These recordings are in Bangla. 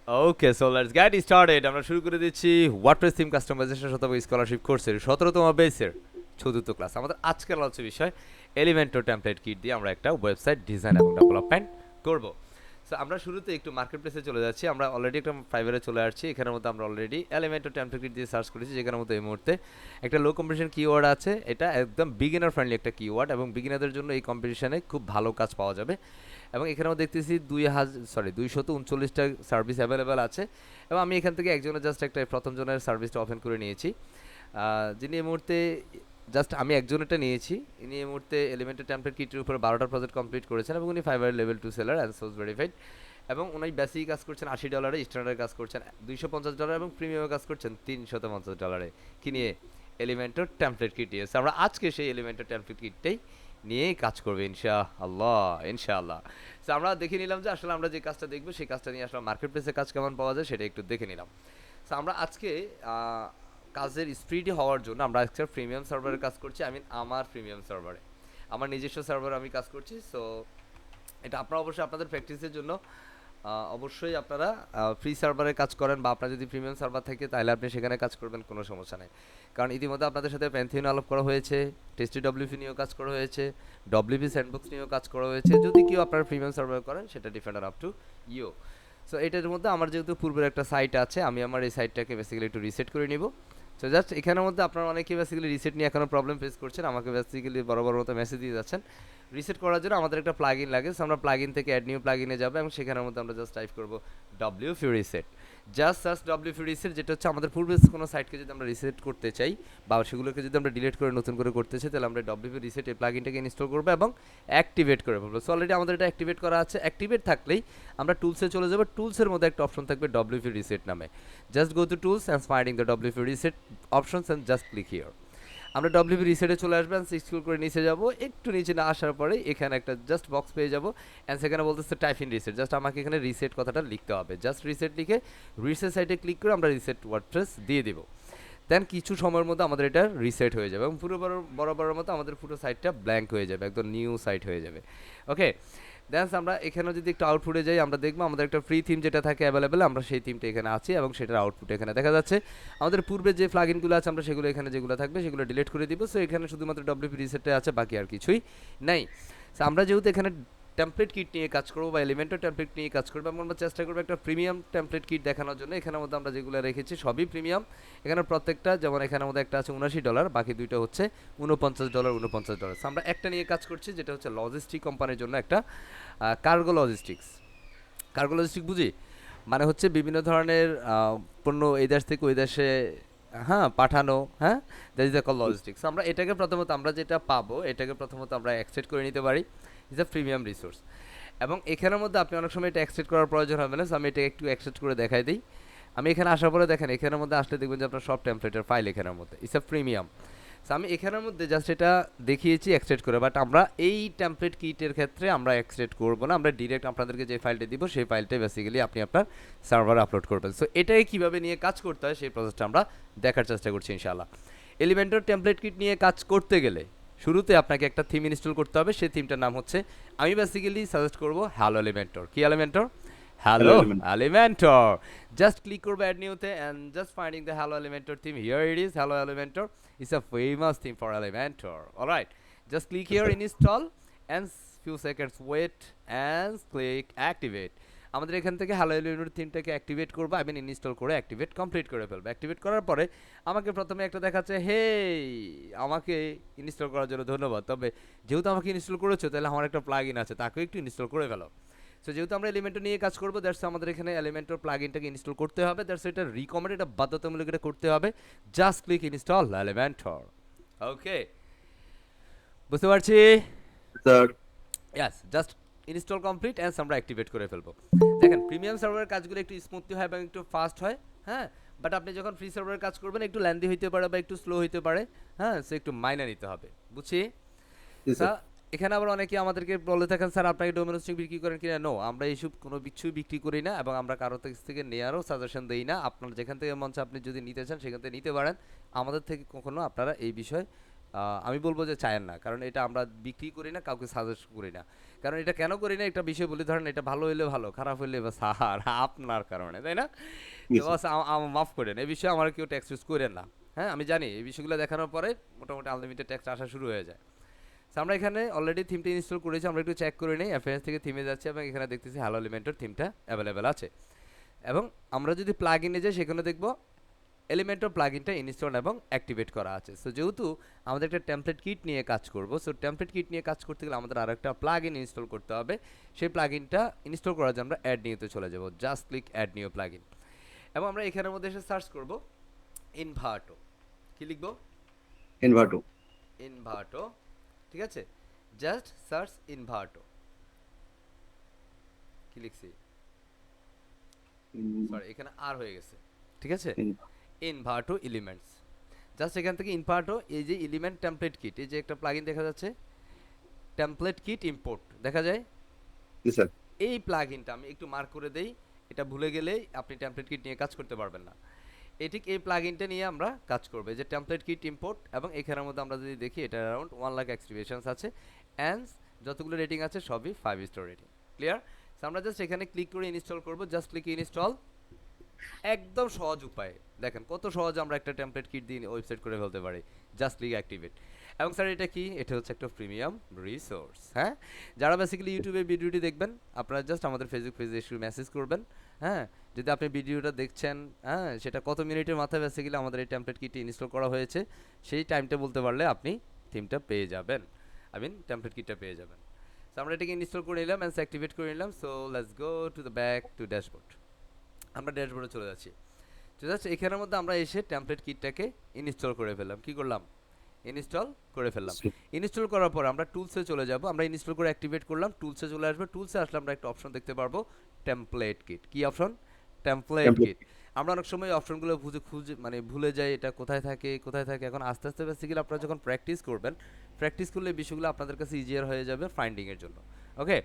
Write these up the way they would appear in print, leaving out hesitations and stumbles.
Okay, so let's get started. আমরা শুরু করে দিচ্ছি ওয়ার্ডপ্রেস থিম কাস্টমাইজেশন শতভাগ স্কলারশিপ কোর্সের 17তম বেসের চতুর্থ ক্লাস। আমাদের আজকের আলোচ্য বিষয় এলিমেন্টর টেমপ্লেট কিট দিয়ে আমরা একটা ওয়েবসাইট ডিজাইন এবং ডেভেলপমেন্ট করব। সো আমরা শুরুতে একটু মার্কেট প্লেসে চলে যাচ্ছি। আমরা অলরেডি একটা ফাইবারে চলে আসছি। এখানের মধ্যে আমরা অলরেডি এলিমেন্টর টেমপ্লেট কিট দিয়ে সার্চ করেছি, যেখানের মধ্যে এই মুহূর্তে একটা লো কম্পিটিশন কিওয়ার্ড আছে। এটা একদম বিগিনার ফ্রেন্ডলি একটা কিওয়ার্ড এবং বিগিনারদের জন্য এই কম্পিটিশনে খুব ভালো কাজ পাওয়া যাবে। এবং এখানেও দেখতেছি 239টা সার্ভিস অ্যাভেলেবেল আছে। এবং আমি এখান থেকে একজনের জাস্ট একটা প্রথম জনের সার্ভিসটা ওপেন করে নিয়েছি, যিনি এই মুহূর্তে জাস্ট আমি একজনেরটা নিয়েছি। ইনি এই মুহূর্তে এলিমেন্টের টেমপ্লেট কিটের উপর 12টা প্রজেক্ট কমপ্লিট করেছেন এবং উনি fibre level 2 seller and source verified. এবং উনি বেসিক কাজ করছেন $80, স্ট্যান্ডার্ড কাজ করছেন $250 এবং প্রিমিয়ামে কাজ করছেন $350 কি নিয়ে? এলিমেন্টের টেমপ্লেট কিট নিয়ে। আমরা আজকে সেই এলিমেন্টের টেমপ্লেট কিটটাই নিয়েই কাজ করবে ইনশাআল্লাহ ইনশাআল্লাহ। সো আমরা দেখে নিলাম যে আসলে আমরা যে কাজটা দেখবো সেই কাজটা নিয়ে আসলে মার্কেট প্লেসে কাজ কেমন পাওয়া যায় সেটা একটু দেখে নিলাম। সো আমরা আজকে কাজের স্পিডি হওয়ার জন্য আমরা আজকে প্রিমিয়াম সার্ভারে কাজ করছি। আমার প্রিমিয়াম সার্ভারে, আমার নিজস্ব সার্ভারে আমি কাজ করছি। সো এটা আপনারা অবশ্যই আপনাদের প্র্যাকটিসের জন্য অবশ্যই আপনারা ফ্রি সার্ভারে কাজ করেন, বা আপনার যদি প্রিমিয়াম সার্ভার থাকে তাহলে আপনি সেখানে কাজ করবেন, কোনো সমস্যা নেই। কারণ ইতিমধ্যে আপনাদের সাথে প্যান্থিয়ন আলাপ করা হয়েছে, টেস্টি ডব্লিউপি নিয়েও কাজ করা হয়েছে, ডব্লিউপি স্যান্ডবক্স নিয়েও কাজ করা হয়েছে। যদি কেউ আপনারা প্রিমিয়াম সার্ভার করেন সেটা depend up to you. So এটার মধ্যে আমার যেহেতু পূর্বের একটা সাইট আছে, আমি আমার এই সাইটটাকে বেসিক্যালি একটু রিসেট করে নিব। সো জাস্ট এখানের মধ্যে আপনারা অনেকে বেসিক্যালি রিসেট নিয়ে এখনও প্রবলেম ফেস করছেন, আমাকে বেসিক্যালি বড় বড় মতো মেসেজ দিয়ে যাচ্ছেন। রিসেট করার জন্য আমাদের একটা প্লাগইন লাগে। সো আমরা প্লাগইন থেকে অ্যাড নিউ প্লাগইনে যাব এবং সেখানের মধ্যে আমরা জাস্ট টাইপ করব WP reset. Just search WP reset, যেটা হচ্ছে আমাদের পূর্বের কোনো সাইটকে যদি আমরা রিসেট করতে চাই বা সেগুলোকে যদি আমরা ডিলিট করে নতুন করে করতে চাই, তাহলে আমরা ডব্লিউপি রিসেট এই প্লাগইনটাকে ইনস্টল করবো এবং অ্যাক্টিভেট করে ফেলবো। সো অলরেডি আমাদের এটা অ্যাক্টিভেট করা আছে। অ্যাক্টিভেট থাকলেই আমরা টুলসে চলে যাবো। টুলসের মধ্যে একটা অপশন থাকবে ডব্লিউপি রিসেট নামে। Just go two tools and finding the WP reset options and just click here. আমরা ডব্লিউপি রিসেটে চলে আসবেন, স্ক্রল করে নিচে যাব। একটু নিচে না আসার পরে এখানে একটা জাস্ট বক্স পেয়ে যাব অ্যান্ড সেখানে বলতেছে টাইপ ইন রিসেট। জাস্ট আমাকে এখানে রিসেট কথাটা লিখতে হবে। জাস্ট রিসেট লিখে রিসেট সাইটে ক্লিক করে আমরা রিসেট ওয়ার্ডপ্রেস দিয়ে দিব। দেন কিছু সময়ের মধ্যে আমাদের এটা রিসেট হয়ে যাবে এবং পুরো বরাবরের মতো আমাদের পুরো সাইটটা ব্ল্যাঙ্ক হয়ে যাবে, একদম নিউ সাইট হয়ে যাবে। ওকে, দেন আমরা এখানেও যদি একটু আউটপুটে যাই, আমরা দেখবো আমাদের একটা ফ্রি থিম যেটা থাকে অ্যাভেলেবেল, আমরা সেই থিমটা এখানে আছি এবং সেটার আউটপুট এখানে দেখা যাচ্ছে। আমাদের পূর্বে যে প্লাগইনগুলো আছে আমরা সেগুলো এখানে যেগুলো থাকবে সেগুলো ডিলিট করে দিব। সো এখানে শুধুমাত্র ডব্লিউপি রিসেটে আছে, বাকি আর কিছুই নাই। সো আমরা যেহেতু এখানে টেমপ্লেট কিট নিয়ে কাজ করবো বা এলিমেন্টার টেমপ্লেট নিয়ে কাজ করবো, আমরা চেষ্টা করবো একটা প্রিমিয়াম টেমপ্লেট কিট দেখানোর জন্য। এখানের মধ্যে আমরা যেগুলো রেখেছি সবই প্রিমিয়াম। এখানে প্রত্যেকটা, যেমন এখানের মধ্যে একটা আছে $79, বাকি দুইটা হচ্ছে $49। আমরা একটা নিয়ে কাজ করছি যেটা হচ্ছে লজিস্টিক কোম্পানির জন্য একটা কার্গো লজিস্টিক্স। কার্গো লজিস্টিক বুঝি মানে হচ্ছে বিভিন্ন ধরনের পণ্য এই দেশ থেকে ওই দেশে পাঠানো। হ্যাঁ, দ্যাট ইজ কল লজিস্টিক্স। আমরা এটাকে প্রথমত আমরা যেটা পাবো এটাকে প্রথমত আমরা অ্যাকসেপ্ট করে নিতে পারি। Is a premium resource. এবং এখানের মধ্যে আপনি অনেক সময় এটা অ্যাকসেপ্ট করার প্রয়োজন হবে না। আমি এটা একটু অ্যাকসেপ্ট করে দেখাই দিই। আমি এখানে আসার পরে দেখেন এখানের মধ্যে আসলে দেখবেন যে আপনার সব টেমপ্লেটের ফাইল এখানের মধ্যে ইটস আ প্রিমিয়াম। সো আমি এখানের মধ্যে জাস্ট এটা দেখিয়েছি এক্সট্রেট করে, বাট আমরা এই টেমপ্লেট কিটের ক্ষেত্রে আমরা এক্সট্রেট করব না। আমরা ডিরেক্ট আপনাদেরকে যে ফাইলটা দিব সেই ফাইলটাই বেসিক্যালি আপনি আপনার সার্ভারে আপলোড করবেন। সো এটাই কীভাবে নিয়ে কাজ করতে হয় সেই প্রসেসটা আমরা দেখার চেষ্টা করছি ইনশাআল্লাহ। এলিমেন্টর টেমপ্লেট কিট নিয়ে কাজ করতে গেলে শুরুতে আপনাকে একটা থিম ইনস্টল করতে হবে। সেই থিমটার নাম হচ্ছে, আমি বেসিক্যালি সাজেস্ট করবো হ্যালো এলিমেন্টর। কি Elementor? Hello, hello Element. Elementor. Just click করবো অ্যাড নিউতে and just finding the hello Elementor theme. Here it is hello Elementor. It's a famous theme for Elementor. Alright, just click Yes, here sir. in install and few seconds wait and click activate. আমাদের এখান থেকে হ্যালো এলিমেন্টর থিমটাকে অ্যাক্টিভেট করবো, আমি ইনস্টল করে অ্যাক্টিভেট কমপ্লিট করে ফেলবো। অ্যাক্টিভেট করার পরে আমাকে প্রথমে একটা দেখাচ্ছে, হেই আমাকে ইনস্টল করার জন্য ধন্যবাদ, তবে যেহেতু আমাকে ইনস্টল করেছো তাহলে আমার একটা প্লাগইন আছে তাকেও একটু ইনস্টল করে ফেলো। সো যেহেতু আমরা এলিমেন্টর নিয়ে কাজ করবো, দ্যাটস আমাদের এখানে এলিমেন্টর প্লাগইনটাকে ইনস্টল করতে হবে। দ্যাটস এটা রিকমেন্ড, এটা বাধ্যতামূলক, এটা করতে হবে। Just click install Elementor. Okay, বুঝতে পারছি। Sir, yes, just install complete and আমরা অ্যাক্টিভেট করে ফেলবো। দেখেন প্রিমিয়াম সার্ভারের কাজগুলো একটু স্মুথলি হয় এবং একটু ফাস্ট হয়। হ্যাঁ, বাট আপনি যখন ফ্রি সার্ভারের কাজ করবেন একটু ল্যান্দি হইতে পারে বা একটু স্লো হইতে পারে। হ্যাঁ, সে একটু মাইনে নিতে হবে, বুঝছি। yes, sir. স্যার, এখানে আবার অনেকে আমাদেরকে বলে থাকেন, স্যার আপনাকে ডোমেন হোস্টিং বিক্রি করেন কিনা? নো, আমরা এইসব কোনো কিছুই বিক্রি করি না এবং আমরা কারো থেকে নেওয়ারও সাজেশন দেই না। আপনার যেখান থেকে মন চায় আপনি যদি নিতে চান সেখান থেকে নিতে পারেন। আমাদের থেকে কখনো আপনারা এই বিষয়ে আমি বলবো যে চায়েন না, কারণ এটা আমরা বিক্রি করি না, কাউকে সাজেস্ট করি না। কারণ এটা কেন করি না, একটা বিষয় বলি, ধরেন এটা ভালো হইলে ভালো, খারাপ হইলে বা সাহার আপনার কারণে, তাই না? তো Yes, sir. বাস মাফ করেন, এই বিষয়ে আমার কেউ ট্যাক্স ইউজ করেন না। হ্যাঁ, আমি জানি এই বিষয়গুলো দেখানোর পরে মোটামুটি আনলিমিটেড ট্যাক্স আসা শুরু হয়ে যায়। তো আমরা এখানে অলরেডি থিমটা ইনস্টল করেছি, আমরা একটু চেক করে নিই। অ্যাফেয়ার্স থেকে থিমে যাচ্ছি এবং এখানে দেখতেছি হ্যালো এলিমেন্টের থিমটা অ্যাভেলেবেল আছে। এবং আমরা যদি প্লাগ ইনে যাই, সেখানে দেখবো এলিমেন্টর প্লাগইনটা ইনস্টল এবং অ্যাক্টিভেট করা আছে। সো যেহেতু আমাদের একটা টেমপ্লেট কিট নিয়ে কাজ করব, সো টেমপ্লেট কিট নিয়ে কাজ করতে গেলে আমাদের আরেকটা প্লাগইন ইনস্টল করতে হবে। সেই প্লাগইনটা ইনস্টল করার জন্য আমরা অ্যাড নিউতে চলে যাব, just click add new plugin. এবং আমরা এখানের মধ্যে এসে সার্চ করব ইনভার্টো। কি লিখবো? Envato. ইনভার্টো, ঠিক আছে? Just search ইনভার্টো। কি লিখছি? In, সরি, এখানে আর হয়ে গেছে, ঠিক আছে? in, ইনভার্টো এলিমেন্টস, জাস্ট এখান থেকে ইনভার্টো, এই যে এলিমেন্ট টেমপ্লেট কিট, এই যে একটা প্লাগইন দেখা যাচ্ছে, টেমপ্লেট কিট ইম্পোর্ট দেখা যায়। yes, sir. এই প্লাগইনটা আমি একটু মার্ক করে দেই, এটা ভুলে গেলেই আপনি টেমপ্লেট কিট নিয়ে কাজ করতে পারবেন না। এই ঠিক এই প্লাগইনটা নিয়ে আমরা কাজ করব, যে টেমপ্লেট কিট ইম্পোর্ট। এবং এখানের মধ্যে আমরা যদি দেখি, এটা অ্যারাউন্ড 1 লাখ অ্যাক্টিভেশনস আছে, অ্যান্ড যতগুলো রেটিং আছে সবই 5 স্টার রেটিং। ক্লিয়ার? সো আমরা জাস্ট এখানে ক্লিক করে ইনস্টল করব, জাস্ট ক্লিক ইনস্টল। একদম সহজ উপায়, দেখেন কত সহজ আমরা একটা টেমপ্লেট কিট দিয়ে ওয়েবসাইট করে ফেলতে পারি, জাস্ট ক্লিক অ্যাক্টিভেট। এবং স্যার এটা কি? এটা হচ্ছে একটা প্রিমিয়াম রিসোর্স। হ্যাঁ, যারা বেসিক্যালি ইউটিউবে ভিডিওটি দেখবেন, আপনারা জাস্ট আমাদের ফেসবুক পেজে এসে মেসেজ করবেন। হ্যাঁ, যদি আপনি ভিডিওটা দেখছেন, হ্যাঁ, সেটা কত মিনিটের মাথায় বেসিক্যালি আমাদের এই টেমপ্লেট কিটটি ইনস্টল করা হয়েছে, সেই টাইমটা বলতে পারলে আপনি থিমটা পেয়ে যাবেন, আই মিন টেমপ্লেট কিটটা পেয়ে যাবেন। সো আমরা এটাকে ইনস্টল করে নিলাম অ্যান্ড অ্যাক্টিভেট করে নিলাম। So let's go to the back to dashboard. আমরা ড্যাশবোর্ডে চলে যাচ্ছি। তো জাস্ট এখানের মধ্যে আমরা এসে টেমপ্লেট কিটটাকে ইনস্টল করে ফেললাম। কি করলাম? ইনস্টল করে ফেললাম। Sir. ইনস্টল করার পর আমরা টুলসে চলে যাব। আমরা ইনস্টল করে অ্যাক্টিভেট করলাম, টুলসে চলে আসবে। টুলসে আসলে আমরা একটা অপশন দেখতে পারবো, টেমপ্লেট কিট। কি অপশন? Template Template. কিট। আমরা অনেক সময় অপশনগুলো খুঁজে মানে ভুলে যাই, এটা কোথায় থাকে কোথায় থাকে। এখন আস্তে আস্তে বেসিক্যালি আপনারা যখন প্র্যাকটিস করবেন, প্র্যাকটিস করলে এই বিষয়গুলো আপনাদের কাছে ইজিয়ার হয়ে যাবে ফাইন্ডিং এর জন্য। ওকে,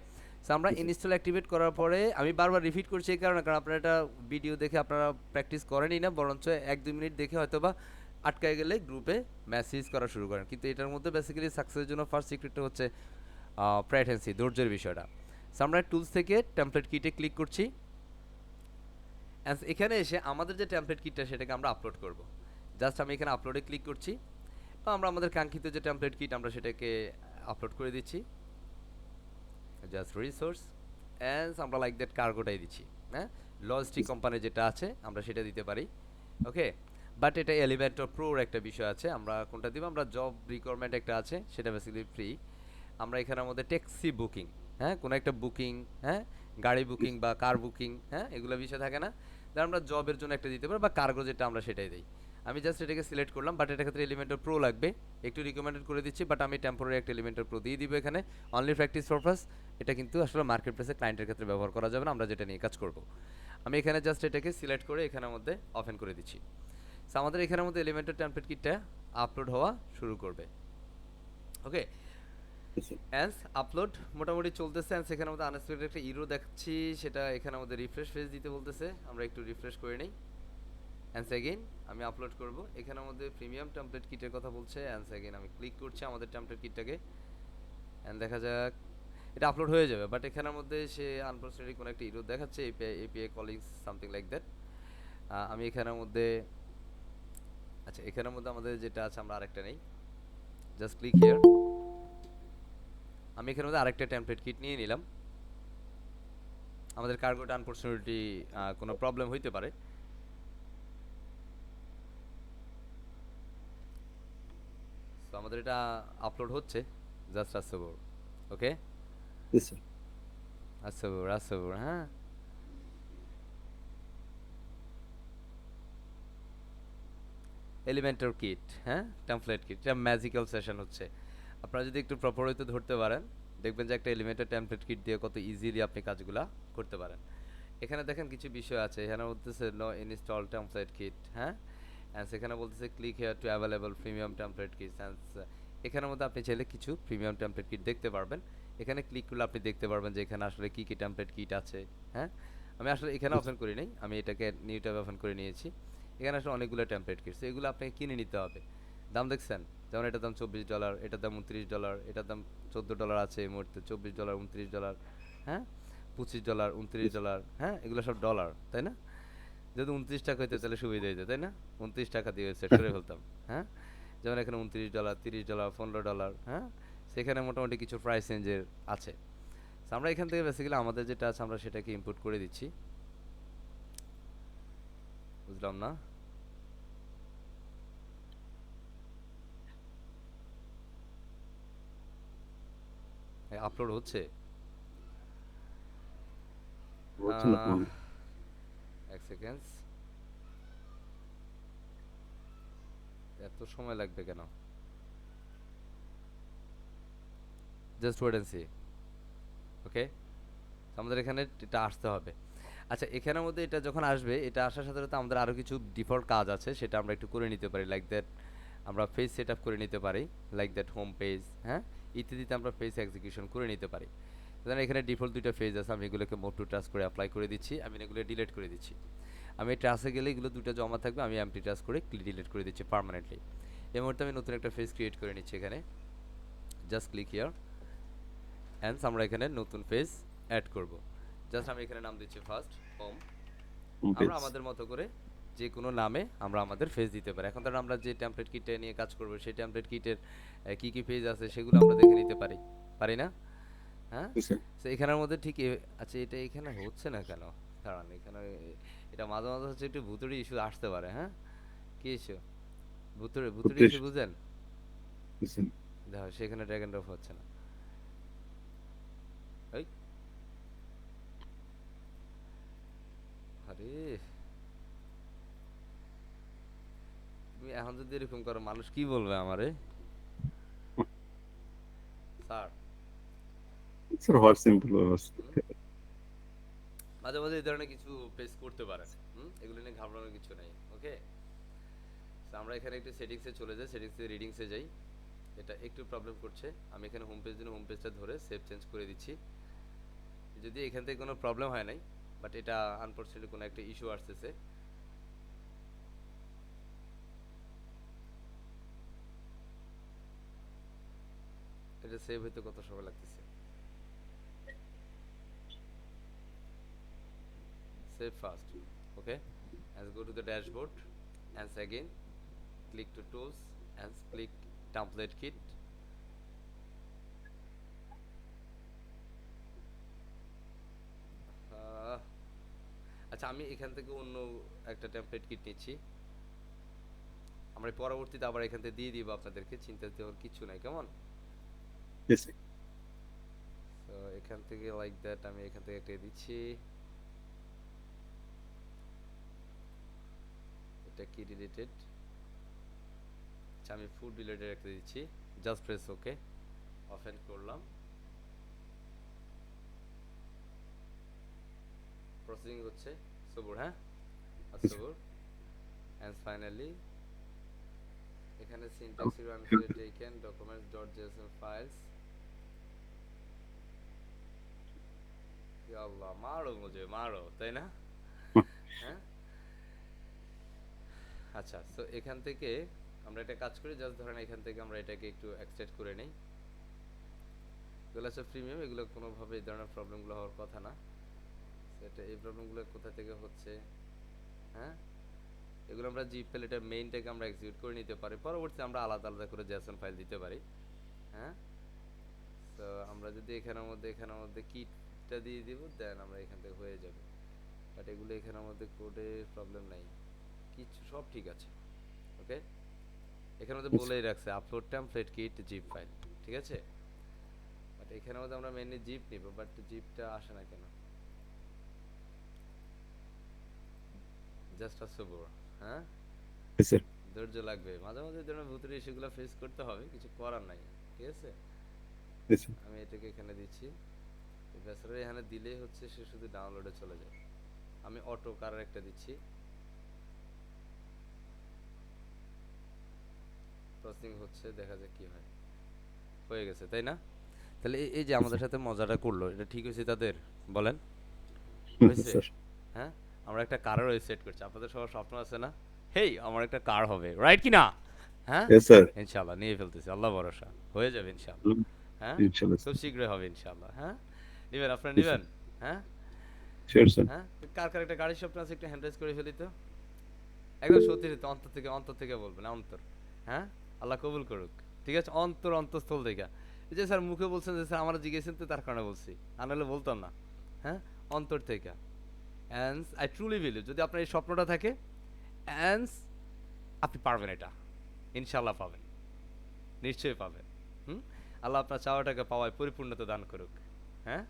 সো আমরা ইনস্টল অ্যাক্টিভেট করার পরে, আমি বারবার রিপিট করছি এই কারণে, কারণ আপনারা এটা ভিডিও দেখে আপনারা প্র্যাকটিস করেনই না, বরঞ্চ 1-2 মিনিট দেখে হয়তোবা আটকায় গেলে গ্রুপে মেসেজ করা শুরু করেন। কিন্তু এটার মধ্যে বেসিক্যালি সাকসেসের জন্য ফার্স্ট সিক্রেটটা হচ্ছে প্র্যাটেন্সি, ধৈর্যের বিষয়টা। সো আমরা টুলস থেকে টেমপ্লেট কিটে ক্লিক করছি। এখানে এসে আমাদের যে টেমপ্লেট কিটটা, সেটাকে আমরা আপলোড করব। জাস্ট আমি এখানে আপলোডে ক্লিক করছি, তো আমরা আমাদের কাঙ্ক্ষিত যে টেমপ্লেট কিট, আমরা সেটাকে আপলোড করে দিচ্ছি। জাস্ট রিসোর্স অ্যান্ড আমরা লাইক দ্যাট কার্গোটাই দিচ্ছি। হ্যাঁ, লজিস্টিক কোম্পানি যেটা আছে আমরা সেটা দিতে পারি। ওকে, বাট এটা এলিমেন্টর প্রোর একটা বিষয় আছে, আমরা কোনটা দিব? আমরা জব রিকোয়ারমেন্ট একটা আছে, সেটা বেসিক্যালি ফ্রি। আমরা এখানের মধ্যে ট্যাক্সি বুকিং, হ্যাঁ, কোনো একটা বুকিং, হ্যাঁ, গাড়ি বুকিং বা কার বুকিং, হ্যাঁ, এগুলো বিষয় থাকে না, তাহলে আমরা জবের জন্য একটা দিতে পারি, বা কার্গো যেটা আমরা সেটাই দিই। আমি জাস্ট এটাকে সিলেক্ট করলাম, বাট এটার ক্ষেত্রে এলিমেন্টর প্রো লাগবে, একটু রিকমেন্ডেড করে দিচ্ছি, বাট আমি টেম্পোরারি একটা এলিমেন্টর প্রো দিয়ে দিব এখানে, অনলি প্র্যাকটিস পারপাস। এটা কিন্তু আসলে মার্কেট প্লেসে ক্লায়েন্টের ক্ষেত্রে ব্যবহার করা যাবে না, আমরা যেটা নিয়ে কাজ করব। আমি এখানে জাস্ট এটাকে সিলেক্ট করে এখানের মধ্যে ওপেন করে দিচ্ছি। সো আমাদের এখানের মধ্যে এলিমেন্টর টেমপ্লেট কিটটা আপলোড হওয়া শুরু করবে। ওকে, Yes, sir. অ্যান্স আপলোড মোটামুটি চলতেছে। অ্যান্স এখানের মধ্যে আনএক্সপেক্টেড একটা ইরো দেখাচ্ছি, সেটা এখানের মধ্যে রিফ্রেশ পেজ দিতে বলতেছে, আমরা একটু রিফ্রেশ করে নিই। অ্যান্স এগেইন আমি আপলোড করব, এখানের মধ্যে প্রিমিয়াম টেমপ্লেট কিটের কথা বলছে। অ্যান্স এগেইন আমি ক্লিক করছি আমাদের টেমপ্লেট কিটটাকে, অ্যান্ড দেখা যাক এটা আপলোড হয়ে যাবে। বাট এখানের মধ্যে সে আনফরচুনেটলি কোনো একটা ইরো দেখাচ্ছে, API calling something like that. আমি এখানের মধ্যে, আচ্ছা এখানের মধ্যে আমাদের যেটা আছে আমরা আরেকটা নেই, জাস্ট ক্লিক হিয়ার। আমি এখানের মধ্যে আরেকটা টেমপ্লেট কিট নিয়ে নিলাম। আমাদের কার্গোটা আনফরচুনেটলি কোনো প্রবলেম হইতে পারে। তো আমাদের এটা আপলোড হচ্ছে, জাস্ট আসবর। ওকে, Yes, sir. আসবর, হ্যাঁ। এলিমেন্টর কিট, হ্যাঁ, টেমপ্লেট কিট, এটা ম্যাজিক্যাল সেশন হচ্ছে। আপনারা যদি একটু প্রপার হইতে ধরতে পারেন, দেখবেন যে একটা এলিমেন্টর টেমপ্লেট কিট দিয়ে কত ইজিলি আপনি কাজগুলা করতে পারেন। এখানে দেখেন কিছু বিষয় আছে, এখানে বলতেছে নো ইনস্টল টেমপ্লেট কিট, হ্যাঁ, অ্যান্ড সেখানে বলতেছে click here two available premium template kit. And এখানের মধ্যে আপনি চাইলে কিছু প্রিমিয়াম টেমপ্লেট কিট দেখতে পারবেন। এখানে ক্লিক করলে আপনি দেখতে পারবেন যে এখানে আসলে কী কী টেমপ্লেট কিট আছে। হ্যাঁ, আমি আসলে এখানে ওপেন করি নাই, আমি এটাকে নিউ ট্যাব ওপেন করে নিয়েছি। এখানে আসলে অনেকগুলো টেমপ্লেট কিটস, এগুলো আপনাকে কিনে নিতে হবে। দাম দেখছেন যেমন এটার দাম $24, এটার দাম $29, এটার দাম $14 আছে এই মুহূর্তে, $24, $29, হ্যাঁ, $25, $29, হ্যাঁ, এগুলো সব ডলার, তাই না? যদি 29 টাকা হইতো তাহলে সুবিধা হইতো, তাই না? 29 টাকা দিয়ে সেট করে ফেলতাম, হ্যাঁ। যেমন এখানে $29, $30, $15, হ্যাঁ, সেখানে মোটামুটি কিছু প্রাইস রেঞ্জের আছে। So আমরা এখান থেকে বেসিক্যালি আমাদের যেটা আছে আমরা সেটাকে ইনপুট করে দিচ্ছি, বুঝলাম না? আপলোড হচ্ছে। হচ্ছে না আহ, এক সেকেন্ড, এত সময় লাগবে কেন? Just wait and see. Okay, আমাদের এখানে এটা আসতে হবে। আচ্ছা, এখানের মধ্যে এটা যখন আসবে, এটা আসার সাথে সাথে আমাদের আরও কিছু ডিফল্ট কাজ আছে, সেটা আমরা একটু করে নিতে পারি। লাইক দ্যাট আমরা পেজ সেট আপ করে নিতে পারি, লাইক দ্যাট হোম পেজ, হ্যাঁ, ইত্যাদিতে আমরা পেজ এক্সিকিউশন করে নিতে পারি। ধরেন এখানে ডিফল্ট দুইটা পেজ আছে, আমি এগুলোকে মুভ টু টাস্ক করে অ্যাপ্লাই করে দিচ্ছি, আমি এগুলো ডিলিট করে দিচ্ছি। আমি ট্রাসে গেলে এগুলো দুটো জমা থাকবে, আমি এমটি টাস্ক করে ডিলিট করে দিচ্ছি পার্মানেন্টলি। এই মুহূর্তে আমি নতুন একটা পেজ ক্রিয়েট করে নিচ্ছি এখানে, জাস্ট ক্লিক হিয়ার অ্যান্ড আমরা এখানে নতুন পেজ অ্যাড করব। জাস্ট আমি এখানে নাম দিচ্ছি ফার্স্ট হোম। আমরা আমাদের মতো করে যে কোনো নামে আমরা আমাদের পেজ দিতে পারি। এখন ধরুন আমরা যে টেমপ্লেট কিটটা নিয়ে কাজ করব, সেই টেমপ্লেট কিটের কি কি পেজ আছে সেগুলো আমরা দেখে নিতে পারি, পারি না? হ্যাঁ, তো এখানের মধ্যে ঠিক আচ্ছা, এটা এখানে হচ্ছে না কেন? কারণ এখানে এটা মাঝে মাঝে হচ্ছে একটু ভুতুড়ি ইস্যু আসতে পারে। হ্যাঁ, কি ইস্যু? ভুতুড়ি ইস্যু বুঝেন? দেখো সেখানে ড্র্যাগ এন্ড ড্রপ হচ্ছে না। এই, আরে তুমি এখন যদি এরকম করো মানুষ কি বলবে আমারে? স্যার, স্যার হোয়াট সিম্পল মাঝে মাঝে এই ধরনের কিছু ফেস করতে পারে। এগুলো নিয়ে ঘাবড়ানোর কিছু নাই। ওকে, আমরা এখানে একটু সেটিংসে চলে যাই, সেটিংসে রিডিংসে যাই। এটা একটু প্রবলেম করছে, আমি এখানে হোম পেজ হোম পেজটা ধরে সেভ চেঞ্জ করে দিচ্ছি। যদি এখান থেকে কোনো প্রবলেম হয় নাই, বাট এটা আনফরচুনেটলি কোনো একটা ইস্যু আসতেছে। এটা সেভ হইতে কত সময় লাগতেছে? Save fast. Okay, and go to the dashboard and again click to tools and click template kit. আচ্ছা, আমি এখান থেকে অন্য একটা টেমপ্লেট কিট নিচ্ছি, আমরা পরবর্তীতে আবার এখান থেকে দিয়ে দিব আপনাদেরকে, চিন্তা দেওয়ার কিছু নাই, কেমন? তো এখান থেকে লাইক দ্যাট আমি এখান থেকে একটা দিচ্ছি, এটা কি রিলেটেড। আচ্ছা, আমি ফুড রিলেটেড একটা দিচ্ছি, জাস্ট প্রেস ওকে, ওপেন করলাম, প্রসেসিং হচ্ছে। সবুর, হ্যাঁ, সবুর, and finally এখানে syntax run করে taken documents.json files। ইয়া আল্লাহ, মারো মুঝে মারো, তাই না? হ্যাঁ, আচ্ছা, সো এখান থেকে আমরা একটা কাজ করি, জাস্ট ধরেন এখান থেকে আমরা এটাকে একটু এক্সট্রাক্ট করে নেই। এগুলো হচ্ছে প্রিমিয়াম, এগুলো কোনোভাবে এই ধরনের প্রবলেমগুলো হওয়ার কথা না। সেটা এই প্রবলেমগুলো কোথা থেকে হচ্ছে? হ্যাঁ, এগুলো আমরা জিপ ফাইল, এটা মেইনটাকে আমরা এক্সিকিউট করে নিতে পারি, পরবর্তীতে আমরা আলাদা আলাদা করে জেসন ফাইল দিতে পারি। হ্যাঁ, তো আমরা যদি এখানের মধ্যে কিটটা দিয়ে দিব, দেন আমরা এখান থেকে হয়ে যাবে। বাট এগুলো এখানের মধ্যে কোডে প্রবলেম নাই, কিছু সব ঠিক আছে। ওকে, এখানের মধ্যে বলেই রাখছে upload template kit zip file, ঠিক আছে। বাট এখানের মধ্যে আমরা মেইনলি জিপ নিব, বাট জিপটা আসে না কেন? জাস্ট আ সবর। হ্যাঁ, ধৈর্য লাগবে, মাঝে মাঝে ধরনের ভুতুরে ইস্যুগুলো ফেস করতে হবে, কিছু করার নাই, ঠিক আছে। আমি এটাকে এখানে দিচ্ছি, বেচারা এখানে দিলেই হচ্ছে সে শুধু ডাউনলোডে চলে যায়। আমি অটো কারার একটা দিচ্ছি, প্রসেসিং হচ্ছে, দেখা যাক কি হয়। হয়ে গেছে, তাই না? তাহলে এই যে আমাদের সাথে মজাটা করলো, এটা ঠিক হয়েছে তাদের? বলেন, হয়েছে? হ্যাঁ, আমরা একটা কারও সেট করছি, আপনাদের সবার স্বপ্ন আছে না, হেই আমার একটা কার হবে, রাইট কি না? হ্যাঁ Yes, sir. ইনশাআল্লাহ নিয়ে ফেলতেছি, আল্লাহ ভরসা হয়ে যাবে ইনশাআল্লাহ। হ্যাঁ Inshallah, খুব sir. শীঘ্রই হবে ইনশাআল্লাহ। হ্যাঁ নিবেন, আপনারা Yes, sir. নিবেন? হ্যাঁ Sure, sir. হ্যাঁ কার কার একটা গাড়ির স্বপ্ন আছে একটু হ্যান্ড রেজ করে ফেলি তো, একদম সত্যি সত্যি অন্তর থেকে বলবেন, অন্তর। হ্যাঁ আল্লাহ কবুল করুক, ঠিক আছে, অন্তঃস্থল থেকে। এই যে স্যার মুখে বলছেন যে স্যার আমরা জিজ্ঞেসেন তো তার কারণে বলছি, আর নাহলে বলতাম না। হ্যাঁ অন্তর থেকে। অ্যান্ড আই ট্রুলি বিলিভ যদি আপনার এই স্বপ্নটা থাকে, অ্যান্ড আপনি পারবেন এটা, ইনশাল্লাহ পাবেন, নিশ্চয়ই পাবেন। হুম আল্লাহ আপনার চাওয়াটাকে পাওয়ায় পরিপূর্ণতা দান করুক। হ্যাঁ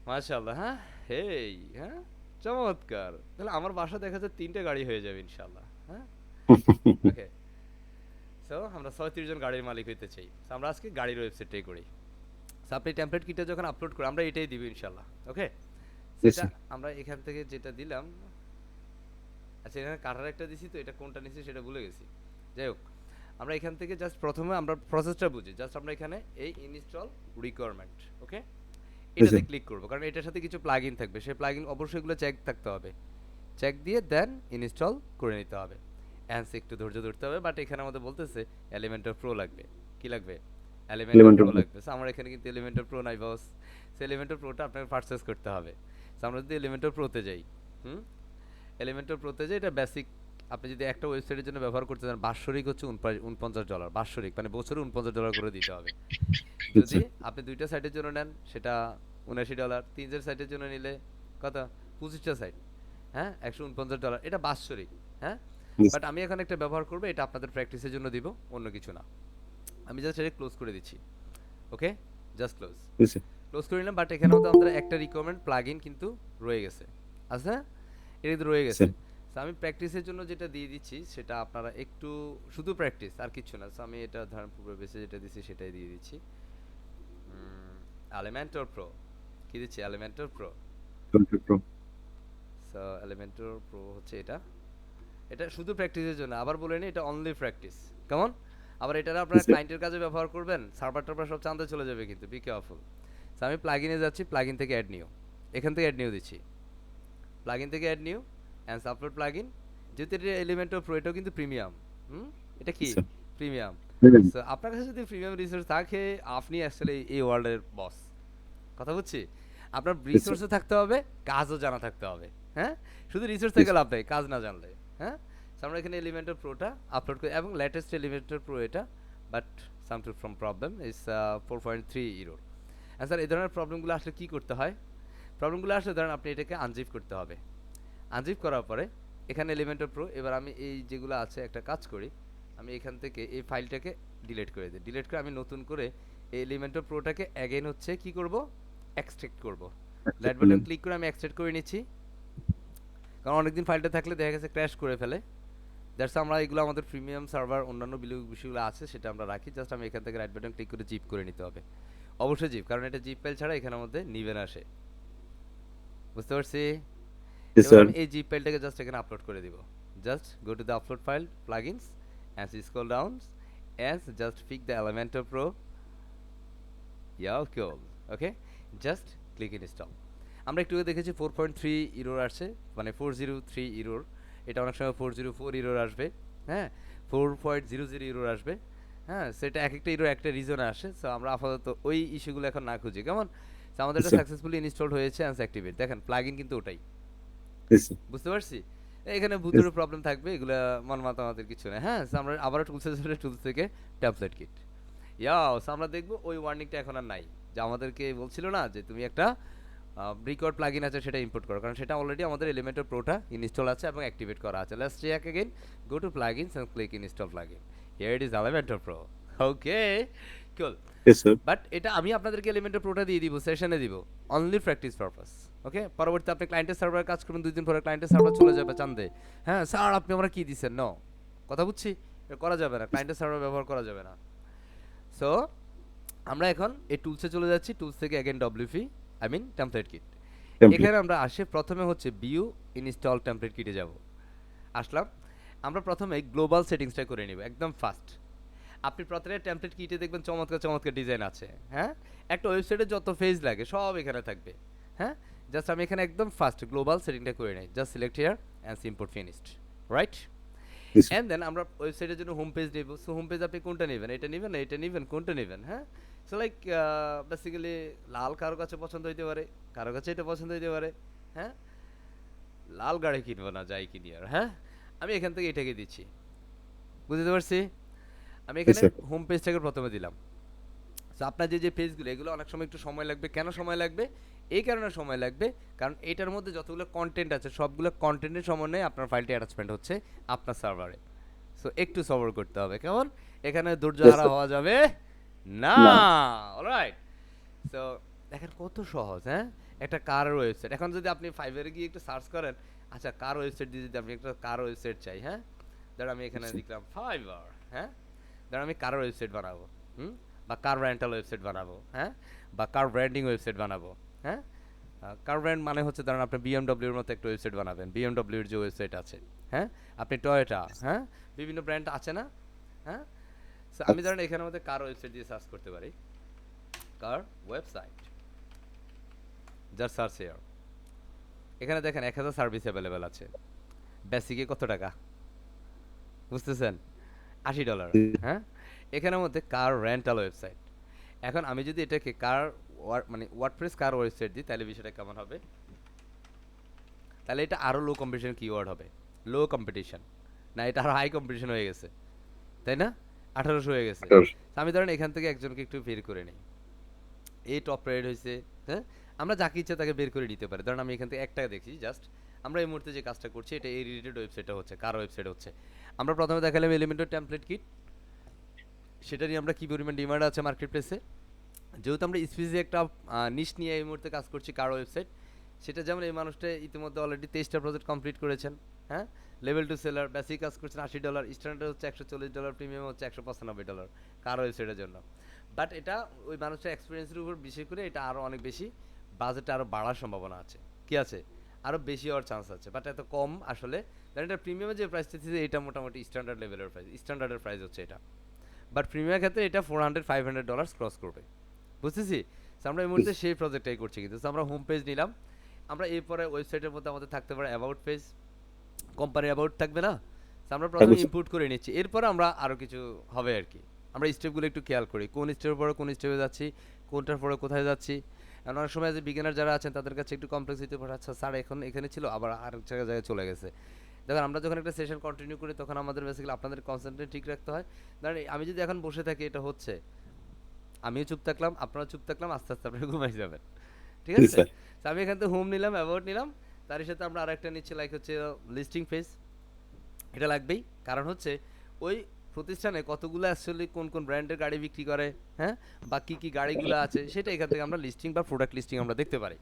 মাশাআল্লাহ। হ্যাঁ হেই হ্যাঁ চমৎকার, তাহলে আমার বাসা দেখা যায় 3টে গাড়ি হয়ে যাবে ইনশাল্লাহ। হ্যাঁ ওকে, সো আমরা 36 জন গাড়ির মালিক হইতে চাই। So, আমরা আজকে গাড়ির ওয়েবসাইটটাই করি। So, আপনি টেমপ্লেট কিটটা যখন আপলোড করি আমরা এটাই দিব ইনশাল্লাহ। ওকে Yes, সেটা sir. আমরা এখান থেকে যেটা দিলাম, আচ্ছা এখানে কাটার একটা দিছি তো এটা কোনটা নিছি সেটা ভুলে গেছি। যাই হোক আমরা এখান থেকে জাস্ট প্রথমে আমরা প্রসেসটা বুঝি, জাস্ট আমরা এখানে এই ইনস্টল রিকোয়ারমেন্ট, ওকে Yes, এটাতে sir. ক্লিক করব, কারণ এটার সাথে কিছু প্লাগইন থাকবে, সেই প্লাগইন অবশ্যই এগুলো চেক থাকতে হবে, চেক দিয়ে দেন ইনস্টল করে নিতে হবে। অ্যান্স একটু ধৈর্য ধরতে হবে, বাট এখানে আমাদের বলতেছে এলিমেন্টর প্রো লাগবে। কি লাগবে? Elementor Elementor pro Pro. লাগবে। সো আমার এখানে কিন্তু এলিমেন্টর প্রো নাই বস, সো এলিমেন্টর প্রোটা আপনাকে পারচেজ করতে হবে। সো আমরা যদি এলিমেন্টর প্রোতে যাই, হুম এলিমেন্টর প্রোতে যাই, এটা বেসিক। আপনি যদি একটা ওয়েবসাইটের জন্য ব্যবহার করতে চান, বাৎসরিক হচ্ছে $49, বাৎসরিক মানে বছরে $49 করে দিতে হবে। Yes, যদি sir. আপনি 2টা সাইটের জন্য নেন সেটা $79, 3 সাইটের জন্য নিলে কত, 25টা সাইট, হ্যাঁ $149, এটা বাৎসরিক। হ্যাঁ Yes. বাট আমি এখন একটা ব্যবহার করবো, এটা আপনাদের প্র্যাকটিসের জন্য দিব, অন্য কিছু না। আমি জাস্ট এটা ক্লোজ করে দিচ্ছি, ওকে just close Yes, sir. Close করে নিলাম। বাট এখানেও তো আমাদের একটা রিকোয়ারমেন্ট প্লাগইন কিন্তু রয়ে গেছে, আছে না, এটা কিন্তু রয়ে গেছে। Sir. তো আমি প্র্যাকটিসের জন্য যেটা দিয়ে দিচ্ছি সেটা আপনারা একটু শুধু প্র্যাকটিস আর কিছু না। সো আমি এটা ধরেন পূর্বে বেসে যেটা দিচ্ছি সেটাই দিয়ে দিচ্ছি। এলিমেন্টর প্রো, কি দিচ্ছি, Elementor pro. Elementor Pro. So Elementor pro হচ্ছে এটা, এটা শুধু প্র্যাকটিসের জন্য, আবার বলে নি এটা অনলি প্র্যাকটিস, কেমন? আবার এটা আপনারা Yes, sir. ক্লায়েন্টের কাজে ব্যবহার করবেন, সার্ভার টার্ভার সব চান্দে চলে যাবে কিন্তু, বি কেয়ারফুল। সো আমি প্লাগইনে যাচ্ছি, প্লাগইন থেকে অ্যাড নিউ, এখান থেকে অ্যাড নিউ দিচ্ছি, প্লাগইন থেকে add new and upload plugin. যেহেতু এটা এলিমেন্টর প্রো, এটাও কিন্তু প্রিমিয়াম। এটা কি Yes, sir. Premium. Brilliant. So আপনার কাছে যদি প্রিমিয়াম রিসোর্স থাকে, আপনি আসলে এই ওয়ার্ল্ডের বস, কথা বুঝছি। আপনার Yes, sir. রিসোর্সও থাকতে হবে, কাজও জানা থাকতে হবে। হ্যাঁ শুধু রিসোর্স Yes. থেকে লাভ নেই কাজ না জানলে। হ্যাঁ So আমরা এখানে এলিমেন্টর প্রোটা আপলোড করি এবং লেটেস্ট এলিমেন্টর প্রো এটা, but something from problem is 4.3 euro. Sir এই ধরনের প্রবলেমগুলো আসলে কি করতে হয়? প্রবলেমগুলো আসলে ধরেন আপনি এটাকে আনজিপ করতে হবে। আনজিপ করার পরে এখানে এলিমেন্টর প্রো, এবার আমি এই যেগুলো আছে একটা কাজ করি, আমি এখান থেকে এই ফাইলটাকে ডিলিট করে দিই, ডিলিট করে আমি নতুন করে এই এলিমেন্টর প্রোটাকে অ্যাগেন হচ্ছে কি করব, এক্সট্রাক্ট করব। রাইট বাটন ক্লিক করে আমি এক্সট্রাক্ট করে নিচ্ছি, কারণ অনেকদিন ফাইলটা থাকলে দেখা গেছে ক্র্যাশ করে ফেলে। দ্যাটস আমরা এগুলো আমাদের প্রিমিয়াম সার্ভার অন্যান্য বিষয়গুলো আছে সেটা আমরা রাখি। জাস্ট আমি এখান থেকে রাইট বাটন ক্লিক করে জিপ করে নিতে হবে, অবশ্যই জিপ, কারণ এটা জিপ ফাইল ছাড়া এখানের মধ্যে নিবে না আসে, বুঝতে পারছি। Yes, এবার sir. আমি এই জিপ ফাইলটাকে জাস্ট এখানে আপলোড করে দিব। Just go to the upload file plugins and scroll down and just pick the Elementor Pro, yeah cool, okay just click install. আমরা একটু আগে দেখেছি 4.3 ইউরোর আসছে, মানে 403 ইউরোর, এটা অনেক সময় 404 ইউরোর আসবে, হ্যাঁ 4.00 ইউরোর আসবে। হ্যাঁ সেটা এক একটা ইউরো একটা রিজনে আসে। সো আমরা আপাতত ওই ইস্যুগুলো এখন না খুঁজি, কেমন? So আমাদের Yes, এটা sir. সাকসেসফুলি ইনস্টলড হয়েছে অ্যান্ড অ্যাক্টিভেট, দেখেন প্লাগইন কিন্তু ওটাই, Yes, sir. বুঝতে পারছি। এখানে Yes. ভুতুরে প্রবলেম থাকবে, এগুলা মন মাতামাতির কিছু না। হ্যাঁ so আমরা আবারও টুলস থেকে টেমপ্লেট কিট, ইয়াও so আমরা দেখবো ওই ওয়ার্নিংটা এখন আর নাই, যে আমাদেরকে বলছিল না যে তুমি একটা রিকর্ড প্লাগইন আছে সেটা ইম্পোর্ট করো, কারণ সেটা অলরেডি আমাদের এলিমেন্টর প্রোটা ইনস্টল আছে এবং অ্যাক্টিভেট করা আছে। Let's check again, go to plugins and click install plugin, here it is Elementor Pro. Okay cool, Yes, sir. But এটা আমি আপনাদেরকে এলিমেন্টর প্রোটা দিয়ে দিব, সেশনে দিব, অনলি প্র্যাকটিস পারপাস। ওকে পরবর্তীতে আপনি ক্লায়েন্টের সার্ভারে কাজ করবেন, 2 দিন পরে ক্লায়েন্টের সার্ভার চলে যাবে চান্দে। হ্যাঁ স্যার আপনি আমরা কি দিছেন, নো কথা বুঝছি, এটা করা যাবে না, ক্লায়েন্টের সার্ভার ব্যবহার করা যাবে না। সো আমরা এখন এই টুলসে চলে যাচ্ছি, টুলস থেকে again WP I mean template kit. Template. এখানে আমরা আসে প্রথমে হচ্ছে ভিউ ইনস্টল টেমপ্লেট কিটে যাব, আসলাম। আমরা প্রথমে গ্লোবাল সেটিংসটা করে নিব একদম ফাস্ট। আপনি প্রথমে টেমপ্লেট কিটে দেখবেন চমৎকার চমৎকার ডিজাইন আছে। হ্যাঁ একটা ওয়েবসাইটে যত পেজ লাগে সব এখানে থাকবে। হ্যাঁ জাস্ট আমি এখানে একদম ফাস্ট গ্লোবাল সেটিংটা করে নিই, just select here and import finished, right. Yes, sir. And then আমরা ওয়েবসাইটের জন্য হোম পেজ নেব। সো হোম পেজ আপনি কোনটা নেবেন? এটা নিবেন না এটা নিবেন, কোনটা নিবেন? হ্যাঁ? সো লাইক বেসিক্যালি লাল কারো কাছে পছন্দ হইতে পারে, কারো কাছে এটা পছন্দ হইতে পারে। হ্যাঁ? লাল গাড়ি কিনবো না, যাই কিনি আর। হ্যাঁ? আমি এখান থেকে এটাকে দিচ্ছি। বুঝতে পারছি? আমি Yes, এখানে sir. হোম পেজটাকে প্রথমে দিলাম। সো আপনার যে পেজগুলো এগুলো অনেক সময় একটু সময় লাগবে। কেন সময় লাগবে? এই কারণে সময় লাগবে কারণ এটার মধ্যে যতগুলো কনটেন্ট আছে সবগুলো কনটেন্টের সমন্বয়ে আপনার ফাইলটি অ্যাটাচমেন্ট হচ্ছে আপনার সার্ভারে। সো একটু সবর করতে হবে। কেমন? এখানে ধৈর্য Yes, হারা sir. হওয়া যাবে না। না। অলরাইট। সো দেখেন কত সহজ, হ্যাঁ? একটা কারের ওয়েবসাইট। এখন যদি আপনি ফাইবারে গিয়ে একটু সার্চ করেন, আচ্ছা কার ওয়েবসাইট দিয়ে যদি আমি একটা কার ওয়েবসাইট চাই, হ্যাঁ? ধর আমি এখানে Yes, sir. লিখলাম ফাইবার, হ্যাঁ? ধর আমি কার ওয়েবসাইট বানাবো, হুম? বা কার রেন্টাল ওয়েবসাইট বানাবো, হ্যাঁ? বা কার ব্র্যান্ডিং ওয়েবসাইট বানাবো, হ্যাঁ? কার ব্র্যান্ড মানে হচ্ছে ধরেন আপনি BMW এর মতো একটা ওয়েবসাইট বানাবেন। BMW এর যে ওয়েবসাইট আছে, হ্যাঁ? আপনি টয়োটা, হ্যাঁ? বিভিন্ন ব্র্যান্ড আছে না? হ্যাঁ? সো আমি আচ্ছা। ধরেন এখানের মধ্যে কার ওয়েবসাইট দিয়ে সার্চ করতে পারি। কার ওয়েবসাইট। Just search here. এখানে দেখেন 1000 সার্ভিস অ্যাভেলেবেল আছে। বেসিকে কত টাকা? বুঝতেছেন? $80, হ্যাঁ? এখানের মধ্যে কার রেন্টাল ওয়েবসাইট। এখন আমি যদি এটাকে কার মানে ওয়ার্ডপ্রেস কার ওয়েবসাইট দিই তাহলে বিষয়টা কেমন হবে? তাহলে এটা আরো লো কম্পিটিশন কিওয়ার্ড হবে। লো কম্পিটিশন। না এটা আরো হাই কম্পিটিশন হয়ে গেছে। তাই না? 1800 হয়ে গেছে। Sure. তো আমি ধরেন এখান থেকে একজনকে একটু বের করে নেই। এই টপ রেট হইছে, হ্যাঁ? আমরা যাকে ইচ্ছা তাকে বের করে দিতে পারি। ধরেন আমি এখান থেকে একটা দেখছি জাস্ট। আমরা এই মুহূর্তে যে কাজটা করছি এটা এই রিলেটেড ওয়েবসাইটটা হচ্ছে, কার ওয়েবসাইট হচ্ছে। আমরা প্রথমে দেখালাম এলিমেন্টর টেমপ্লেট কিট। সেটা নিয়ে আমরা কি পরিমাণ ডিমান্ড আছে মার্কেট প্লেসে। যেহেতু আমরা স্পেসিফিক একটা নিশ নিয়ে এই মুহূর্তে কাজ করছি কার ওয়েবসাইট, সেটা যেমন এই মানুষটা ইতিমধ্যে অলরেডি 23টা প্রজেক্ট কমপ্লিট করেছেন, হ্যাঁ? লেভেল 2 সেলার, বেসিক কাজ করছেন $80, স্ট্যান্ডার্ড হচ্ছে $140, প্রিমিয়াম হচ্ছে $195 কার ওয়েবসাইটের জন্য। বাট এটা ওই মানুষটার এক্সপিরিয়েন্সের উপর বিশেষ করে এটা আরও অনেক বেশি বাজেটটা আরও বাড়ার সম্ভাবনা আছে। কি আছে? আরও বেশি হওয়ার চান্স আছে, বাট এত কম আসলে। দেন এটা প্রিমিয়ামের যে প্রাইসটা দিচ্ছে এটা মোটামুটি স্ট্যান্ডার্ড লেভেলের প্রাইস, স্ট্যান্ডার্ডের প্রাইস হচ্ছে এটা। বাট প্রিমিয়ামের ক্ষেত্রে এটা $400-500 ক্রস করবে। বুঝতেছি? So আমরা এই মুহূর্তে Yes. সেই প্রজেক্টটাই করছি কিন্তু। So আমরা হোম পেজ নিলাম। আমরা এরপরে ওয়েবসাইটের মধ্যে আমাদের থাকতে পারে অ্যাবাউট পেজ, কোম্পানির অ্যাবাউট থাকবে না? So আমরা প্রথমে থাকবে, ইনপুট করে নিচ্ছি। এরপরে আমরা আরো কিছু হবে আরকি। আমরা স্টেপগুলো একটু খেয়াল করি। কোন স্টেপের পরে কোন স্টেপে যাচ্ছি, কোনটার পরে কোথায় যাচ্ছি। কারণ অনেক সময় যে বিগিনার যারা আছেন তাদের কাছে একটু কমপ্লেক্স হতে পারে। আচ্ছা স্যার এখন এখানে ছিল আবার আরেক জায়গায় চলে গেছে। দেখেন আমরা যখন একটা সেশন কন্টিনিউ করি তখন আমাদের বেসিক্যালি আপনাদের কনসেন্ট্রেট ঠিক রাখতে হয়। ধরেন আমি যদি এখন বসে থাকি এটা হচ্ছে, আমিও চুপ থাকলাম, আপনারাও চুপ থাকলাম, আস্তে আস্তে আপনারা ঘুমাই যাবেন। ঠিক Yes, আছে? sir. তো আমি এখান থেকে হোম নিলাম, অ্যাবাউট নিলাম। তারই সাথে আমরা আরেকটা নিচ্ছি লাইক হচ্ছে লিস্টিং পেজ। এটা লাগবেই। কারণ হচ্ছে ওই প্রতিষ্ঠানে কতগুলো অ্যাকচুয়ালি কোন কোন ব্র্যান্ডের গাড়ি বিক্রি করে, হ্যাঁ? বা কি গাড়িগুলো আছে সেটা এখান থেকে আমরা লিস্টিং বা প্রোডাক্ট লিস্টিং আমরা দেখতে পারি।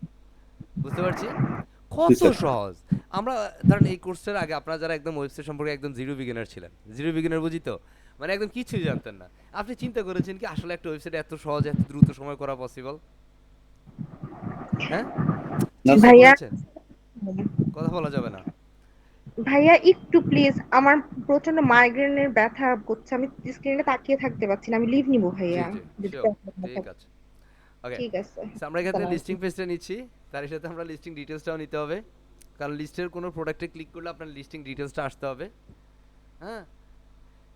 বুঝতে পারছি? Yes, কত sir. সহজ! আমরা ধরেন এই কোর্সের আগে আপনারা যারা একদম ওয়েবসাইট সম্পর্কে একদম জিরো বিগিনার ছিলেন। জিরো বিগিনার বুঝি তো? মানে একদম কিছুই জানতেন না। আপনি চিন্তা করেছেন কি আসলে একটা ওয়েবসাইট এত সহজে এত দ্রুত সময় করা পসিবল? হ্যাঁ? না, চিন্তা sir. ভাইয়া করেছেন? কথা বলা যাবে না। ভাইয়া একটু প্লিজ, আমার প্রচন্ড মাইগ্রেনের ব্যথা করছে, আমি স্ক্রিনে তাকিয়ে থাকতে পারছি না, আমি লিভ নিব জি, ভাইয়া জি, যদি শিওর। problem না ঠিক থাকে। আছে। ওকে। ঠিক আছে, সো আমরা এখান থেকে আসসালামু লিস্টিং আলাইকুম। পেজটা নিচ্ছি। তার সাথে আমরা লিস্টিং ডিটেইলসটাও নিতে হবে। কারণ লিস্টের কোনো প্রোডাক্টে ক্লিক করলে আপনার লিস্টিং ডিটেইলসটা আসতে হবে। হ্যাঁ?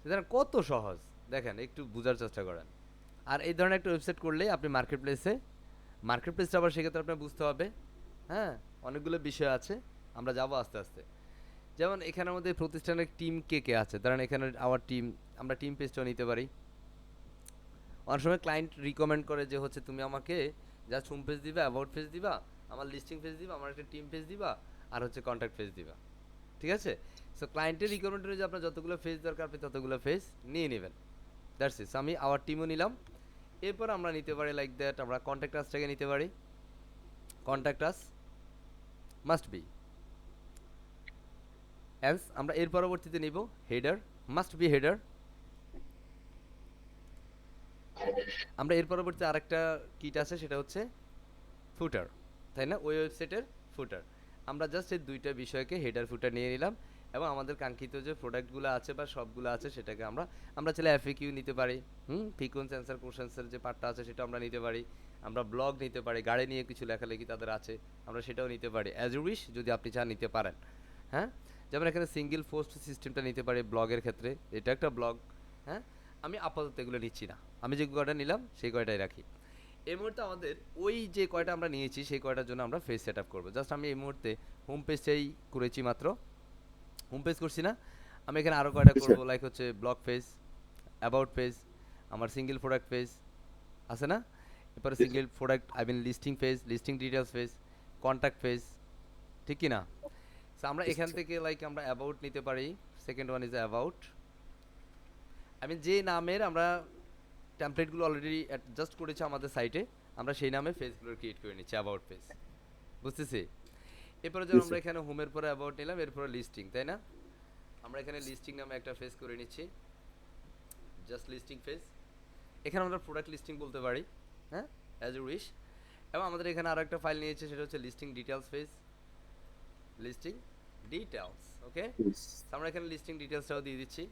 এটা কত সহজ। দেখেন একটু বোঝার চেষ্টা করেন। আর এই ধরনের একটা ওয়েবসাইট করলেই আপনি মার্কেট প্লেসটা আবার সেক্ষেত্রে আপনার বুঝতে হবে। হ্যাঁ? অনেকগুলো বিষয় আছে। আমরা যাবো আস্তে আস্তে। যেমন এখানের মধ্যে প্রতিষ্ঠানের টিম কে আছে? ধরেন এখানে আওয়ার টিম, আমরা টিম পেজটাও নিতে পারি। অনেক সময় ক্লায়েন্ট রিকমেন্ড করে যে হচ্ছে তুমি আমাকে জাস্ট হোম পেজ দিবা, অ্যাবাউট পেজ দিবা, আমার লিস্টিং পেজ দিবা, আমার একটা টিম পেজ দিবা, আর হচ্ছে কন্ট্যাক্ট পেজ দিবা। ঠিক আছে? সো ক্লায়েন্টের রিকমেন্ড অনুযায়ী আপনার যতগুলো পেজ দরকার আপনি ততগুলো পেজ নিয়ে নেবেন। That's it. আমি আওয়ার টিমও নিলাম। এরপর আমরা নিতে পারি লাইক দ্যাট আমরা কন্ট্যাক্ট আসটাকে নিতে পারি। Contact us must be. And আমরা এর পরবর্তীতে নিব হেডার, মাস্ট বি হেডার। আমরা এর পরবর্তীতে আরেকটা কিট আছে সেটা হচ্ছে ফুটার, তাই না? ওই ওয়েবসাইটের ফুটার। আমরা জাস্ট এই দুইটা বিষয়কে হেডার ফুটার নিয়ে নিলাম এবং আমাদের কাঙ্ক্ষিত যে প্রোডাক্টগুলো আছে বা সবগুলো আছে সেটাকে আমরা চাইলে এফএকিউ নিতে পারি, ফ্রিকোয়েন্সি অ্যান্সার কোশ্চেন্সের যে পার্টটা আছে সেটা আমরা নিতে পারি, আমরা ব্লগ নিতে পারি, গাড়ি নিয়ে কিছু লেখালেখি তাদের আছে আমরা সেটাও নিতে পারি, অ্যাজ ইউ উইশ যদি আপনি চান নিতে পারেন। হ্যাঁ, যেমন এখানে সিঙ্গেল পোস্ট সিস্টেমটা নিতে পারি ব্লগের ক্ষেত্রে, এটা একটা ব্লগ। হ্যাঁ, আমি আপাতত এগুলো নিচ্ছি না, আমি যে কয়টা নিলাম সেই কয়টাই রাখি। এই মুহূর্তে আমাদের ওই যে কয়টা আমরা নিয়েছি সেই কয়টার জন্য আমরা পেজ সেট আপ করবো। জাস্ট আমি এই মুহূর্তে হোম পেজটাই করেছি, মাত্র হোম পেজ করছি না, আমি এখানে আরও কয়টা Yes, করবো, sir. লাইক হচ্ছে ব্লগ পেজ, অ্যাবাউট পেজ, আমার সিঙ্গেল প্রোডাক্ট পেজ আছে না, এরপরে Yes, sir. Single product I mean listing page, listing details page, contact page, ঠিক কি না? সো আমরা Yes, এখান sir. থেকে লাইক আমরা অ্যাবাউট নিতে পারি। Second one is about, I mean যে নামের আমরা টেমপ্লেটগুলো অলরেডি অ্যাডজাস্ট করেছি আমাদের সাইটে, আমরা সেই নামে পেজগুলো ক্রিয়েট করে নিচ্ছি, অ্যাবাউট পেজ, বুঝতেছি? এরপরে যখন Yes, আমরা sir. এখানে হোমের পরে অ্যাবাউট নিলাম, এরপরে লিস্টিং, তাই না? আমরা এখানে লিস্টিং নামে একটা পেজ করে নিচ্ছি, জাস্ট লিস্টিং পেজ। এখানে আমরা প্রোডাক্ট লিস্টিং বলতে পারি, হ্যাঁ, অ্যাজ ইউ উইশ। এবং আমাদের এখানে আরও একটা ফাইল নিয়েছে, সেটা হচ্ছে listing details page, listing details, okay. Yes. আমরা এখানে লিস্টিং ডিটেলসটাও দিয়ে দিচ্ছি,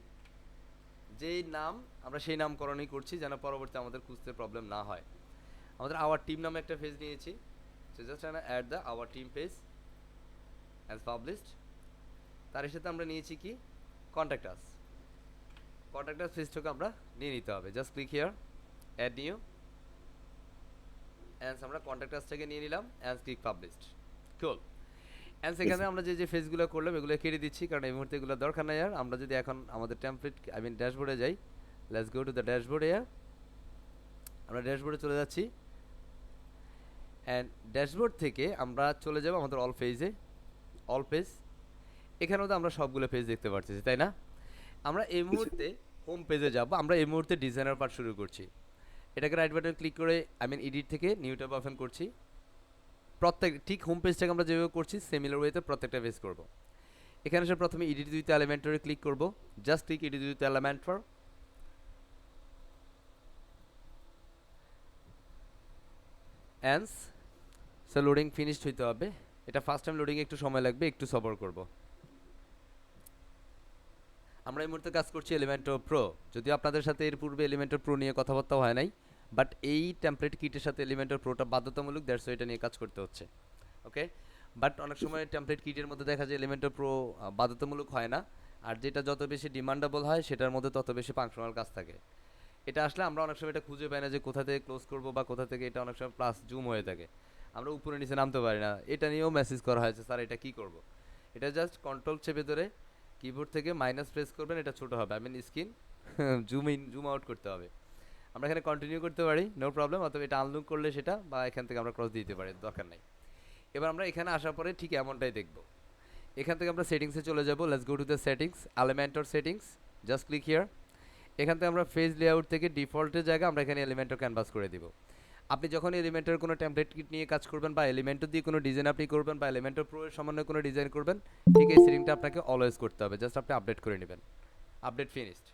যেই নাম আমরা সেই নামকরণই করছি যেন পরবর্তী আমাদের খুঁজতে প্রবলেম না হয়। আমাদের আওয়ার টিম নামে একটা পেজ নিয়েছি, so just add the our team page as published. তার সাথে আমরা নিয়েছি কি কন্ট্যাক্ট আস, কন্ট্যাক্ট আস পেজটাকে আমরা নিয়ে নিতে হবে। Just click here, add new, and আমরা কন্ট্যাক্ট আসটাকে নিয়ে নিলাম, and click published, cool. And সেখানে sir. আমরা যে যে ফেজগুলো করলাম এগুলো কেটে দিচ্ছি, কারণ এই মুহূর্তে এগুলো দরকার নাই আর। আমরা যদি এখন আমাদের টেমপ্লেট আই মিন ড্যাশবোর্ডে যাই, let's go to the dashboard here, আমরা ড্যাশবোর্ডে চলে যাচ্ছি, অ্যান্ড ড্যাশবোর্ড থেকে আমরা চলে যাব আমাদের অল পেজে, অল পেজ। এখানেও তো আমরা সবগুলো পেজ দেখতে পাচ্ছি, তাই না? আমরা এই মুহূর্তে হোম পেজে যাব, আমরা এই মুহূর্তে ডিজাইনার পার্ট শুরু করছি। এটাকে রাইট বাটন ক্লিক করে আই মিন এডিট থেকে নিউ ট্যাব ওপেন করছি। প্রত্যেক ঠিক হোম পেজটাকে আমরা যেভাবে করছি সিমিলার ওয়েতে প্রত্যেকটা পেজ করব। এখানে এসে প্রথমে এডিট উইথ এলিমেন্টরে ক্লিক করব, just click edit with Elementor, and so loading finished হইতে হবে। এটা ফার্স্ট টাইম লোডিং, একটু সময় লাগবে, একটু সবর করব। আমরা এই মুহূর্তে কাজ করছি এলিমেন্টর প্রো, যদিও আপনাদের সাথে এর পূর্বে এলিমেন্টর প্রো নিয়ে কথাবার্তা হয় নাই, বাট এই টেমপ্লেট কিটের সাথে এলিমেন্টর প্রোটা বাধ্যতামূলক, দ্যাটস ওয়াই এটা নিয়ে কাজ করতে হচ্ছে, ওকে। বাট অনেক সময় টেমপ্লেট কিটের মধ্যে দেখা যায় এলিমেন্টর প্রো বাধ্যতামূলক হয় না, আর যেটা যত বেশি ডিমান্ডেবল হয় সেটার মধ্যে তত বেশি ফাংশনাল কাজ থাকে। এটা আসলে আমরা অনেক সময় এটা খুঁজে পাই না যে কোথা থেকে ক্লোজ করবো বা কোথা থেকে, এটা অনেক সময় প্লাস জুম হয়ে থাকে, আমরা উপরে নিচে নামতে পারি না। এটা নিয়েও মেসেজ করা হয়েছে, স্যার এটা কী করব। এটা জাস্ট কন্ট্রোল চেপে ধরে কিবোর্ড থেকে মাইনাস প্রেস করবেন, এটা ছোটো হবে, I mean screen zoom in zoom out করতে হবে। আমরা এখানে কন্টিনিউ করতে পারি, নো প্রবলেম, অথবা এটা আনলুক করলে সেটা, বা এখান থেকে আমরা ক্রস দিতে পারি, দরকার নাই। এবার আমরা এখানে আসার পরে ঠিক এমনটাই দেখব। এখান থেকে আমরা সেটিংসে চলে যাব, let's go to the settings, Elementor settings, just click here. এখান থেকে আমরা পেজ লেআউট থেকে ডিফল্টের জায়গা আমরা এখানে এলিমেন্টর ক্যানভাস করে দিব। আপনি যখন এলিমেন্টের কোনো টেমপ্লেট কিট নিয়ে কাজ করবেন, বা এলিমেন্টর দিয়ে কোনো ডিজাইন আপনি করবেন, বা এলিমেন্টর প্রো এর সমন্বয়ে কোনো ডিজাইন করবেন, ঠিক এই সেটিংটা আপনাকে অলওয়েজ করতে হবে, জাস্ট আপনি আপডেট করে নেবেন, আপডেট ফিনিশড।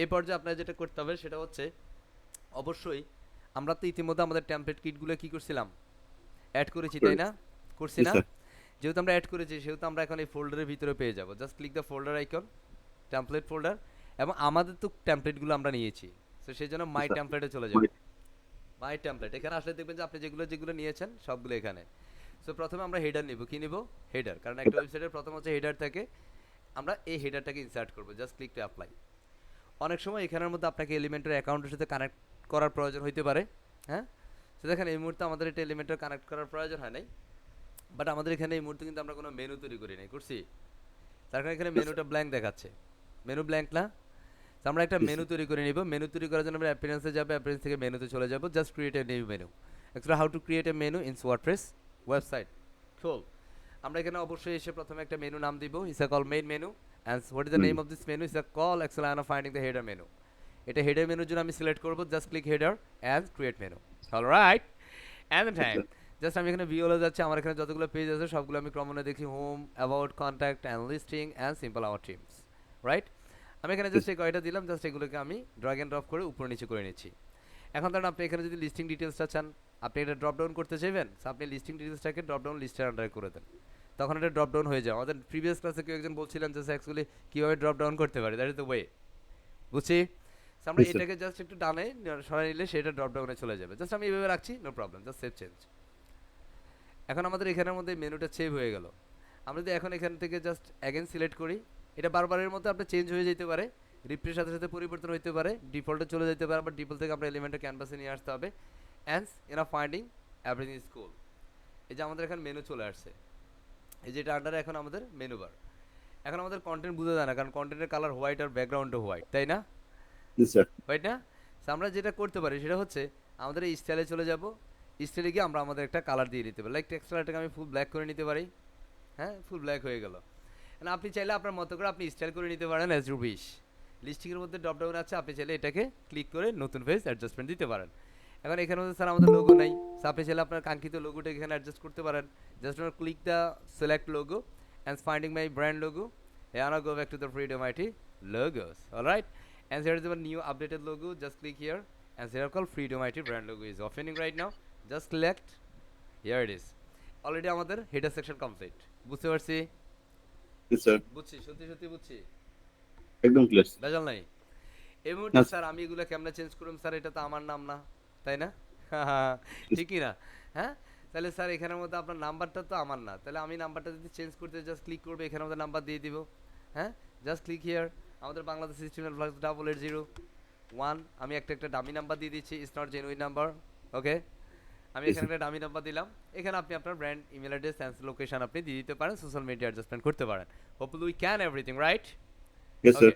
এই পর্যায়ে আপনার যেটা করতে হবে সেটা হচ্ছে, অবশ্যই আমরা তো ইতিমধ্যে আমাদের টেমপ্লেট কিটগুলো কী করছিলাম, অ্যাড করেছি, তাই না? করছি Yes, না? sir. যেহেতু আমরা অ্যাড করেছি সেহেতু আমরা এখন এই ফোল্ডারের ভিতরে পেয়ে যাব। Just click the folder icon, template folder, এবং আমাদের তো টেমপ্লেটগুলো আমরা নিয়েছি, তো সেই জন্য মাই Yes, sir. টেমপ্লেটে চলে যাব। My- মাই টেমপ্লেট, এখানে আসলে দেখবেন যে আপনি যেগুলো যেগুলো নিয়েছেন সবগুলো এখানে। সো প্রথমে আমরা হেডার নিব, কি নিব? হেডার, কারণ একটা ওয়েবসাইটের প্রথম হচ্ছে হেডার থাকে, আমরা এই হেডারটাকে ইনসার্ট করব, জাস্ট ক্লিক টু অ্যাপ্লাই। অনেক সময় এখানের মধ্যে আপনাকে এলিমেন্টের অ্যাকাউন্টের সাথে কানেক্ট করার প্রয়োজন হইতে পারে, হ্যাঁ। তো দেখেন এই মুহূর্তে আমাদের এটা এলিমেন্টের কানেক্ট করার প্রয়োজন হয় নাই, বাট আমাদের এখানে এই মুহূর্তে কিন্তু আমরা কোনো মেনু তৈরি করি নাই, করছি? তার কারণে এখানে Yes, sir. মেনুটা ব্ল্যাঙ্ক দেখাচ্ছে, মেনু ব্ল্যাঙ্ক না। তো আমরা একটা Yes, মেনু sir. তৈরি করে নিব। মেনু তৈরি করার জন্য আমরা অ্যাপিয়ারেন্সে যাব, অ্যাপিয়ারেন্স থেকে মেনুতে চলে যাব, just create a new menu. Actually how to create a menu in WordPress website, cool. আমরা এখানে অবশ্যই এসে প্রথমে একটা মেনু নাম দিব, it's a call main menu, and what is the name of this menu, it's a call actually I am finding the header menu. এটা হেডার মেনুর জন্য আমি সিলেক্ট করব, just click header and create menu, alright. And the time, just আমি এখানে ভিওলে যাচ্ছি, আমার এখানে যতগুলো পেজ আছে সবগুলো আমি ক্রমে দেখি, home, about, contact and listing and simple our teams, right. আমি এখানে জাস্ট এই কয়টা দিলাম, জাস্ট এগুলোকে আমি ড্র্যাগ অ্যান্ড ড্রপ করে উপরে নিচে করে নিচ্ছি। এখন ধরুন আপনি এখানে যদি লিস্টিং ডিটেলসটা চান, আপনি এটা ড্রপ ডাউন করতে চাইবেন, আপনি লিস্টিং ডিটেলসটাকে ড্রপ ডাউন লিস্টের আন্ডারে করে দেন, তখন এটা ড্রপ ডাউন হয়ে যায়। আমাদের প্রিভিয়াস ক্লাসে কেউ একজন বলছিলেন যে অ্যাকচুয়ালি কীভাবে ড্রপ ডাউন করতে পারি, দ্যাট ইজ দ্য ওয়ে, বুঝছি? So আমরা Yes, sir. এটাকে জাস্ট একটু ডানে সরাই নিলে সেটা ড্রপ ডাউনে চলে যাবে, জাস্ট আমি এইভাবে রাখছি, no problem, just save change. এখন আমাদের এখানের মধ্যে মেনুটা সেভ হয়ে গেল। আমরা যদি এখন এখান থেকে জাস্ট অ্যাগেন সিলেক্ট করি, এটা বারবারের মতো আপনার চেঞ্জ হয়ে যেতে পারে, রিপ্রের সাথে সাথে পরিবর্তন হতে পারে, ডিফল্টে চলে যেতে পারে, আবার ডিফল্ট থেকে আমরা এলিমেন্টটা ক্যানভাসে নিয়ে আসতে হবে। And in finding everything is cool. এই যে আমাদের এখন মেনু চলে আসছে, এই যেটা আন্ডারে এখন আমাদের মেনু বার। এখন আমাদের কন্টেন্ট বোঝা যায় না, কারণ কন্টেন্টের কালার হোয়াইট আর ব্যাকগ্রাউন্ডও হোয়াইট, তাই না? Yes, sir. হোয়াইট না? So আমরা যেটা করতে পারি সেটা হচ্ছে আমাদের এই স্টাইলে চলে যাব, স্টাইলে গিয়ে আমরা আমাদের একটা কালার দিয়ে দিতে পারি, লাইক টেক্সট কালারটাকে আমি ফুল ব্ল্যাক করে নিতে পারি। হ্যাঁ, ফুল ব্ল্যাক হয়ে গেল। না, আপনি চাইলে আপনার মতো করে আপনি স্টাইল করে নিতে পারেন অ্যাজ ইউ উইশ। লিস্টিংয়ের মধ্যে ড্রপ ডাউন আছে, আপনি চাইলে এটাকে ক্লিক করে নতুন ফেজ অ্যাডজাস্টমেন্ট দিতে পারেন। এখন এখানে মধ্যে স্যার আমাদের লোগো নাই, সো আপনি চাইলে আপনার কাঙ্ক্ষিত লোগোটাকে এখানে অ্যাডজাস্ট করতে পারেন। Just click the select logo and finding my brand logo, and I'll go back to the Freedom IT logos. All right, and here is the new updated logo. Just click here, and here called Freedom IT brand logo is opening right now. Just select. Here it is. Already আমাদের header section complete. বুঝতে পারছি? Yes, sir. বুঝছি, সত্যি সত্যি বুঝছি। একদম ক্লিয়ার। ভেজাল নাই। এই মুহূর্তে না, স্যার আমি এগুলো কেমনে চেঞ্জ করুম স্যার? এটা তো আমার নাম না, তাই না? ঠিকই না? হ্যাঁ, তাহলে স্যার এখানের মধ্যে আপনার নাম্বারটা তো আমার না, তাহলে আমি নাম্বারটা যদি চেঞ্জ করতে জাস্ট ক্লিক করবে, এখানে আমাদের নাম্বার দিয়ে দিব। হ্যাঁ, জাস্ট ক্লিক হিয়ার, আমাদের বাংলাদেশ সিস্টেমের ফ্লাক্স 8801, আমি একটা ডামি নাম্বার দিয়ে দিচ্ছি, ইটস নট জেনুইন নাম্বার। ওকে, আমি এখানে একটা ডামি নাম্বার দিলাম। এখানে আপনি আপনার brand, email address and location আপনি দিয়ে দিতে পারেন, সোশ্যাল মিডিয়া অ্যাডজাস্টমেন্ট করতে পারেন। Hopefully we can everything, right? Yes, sir.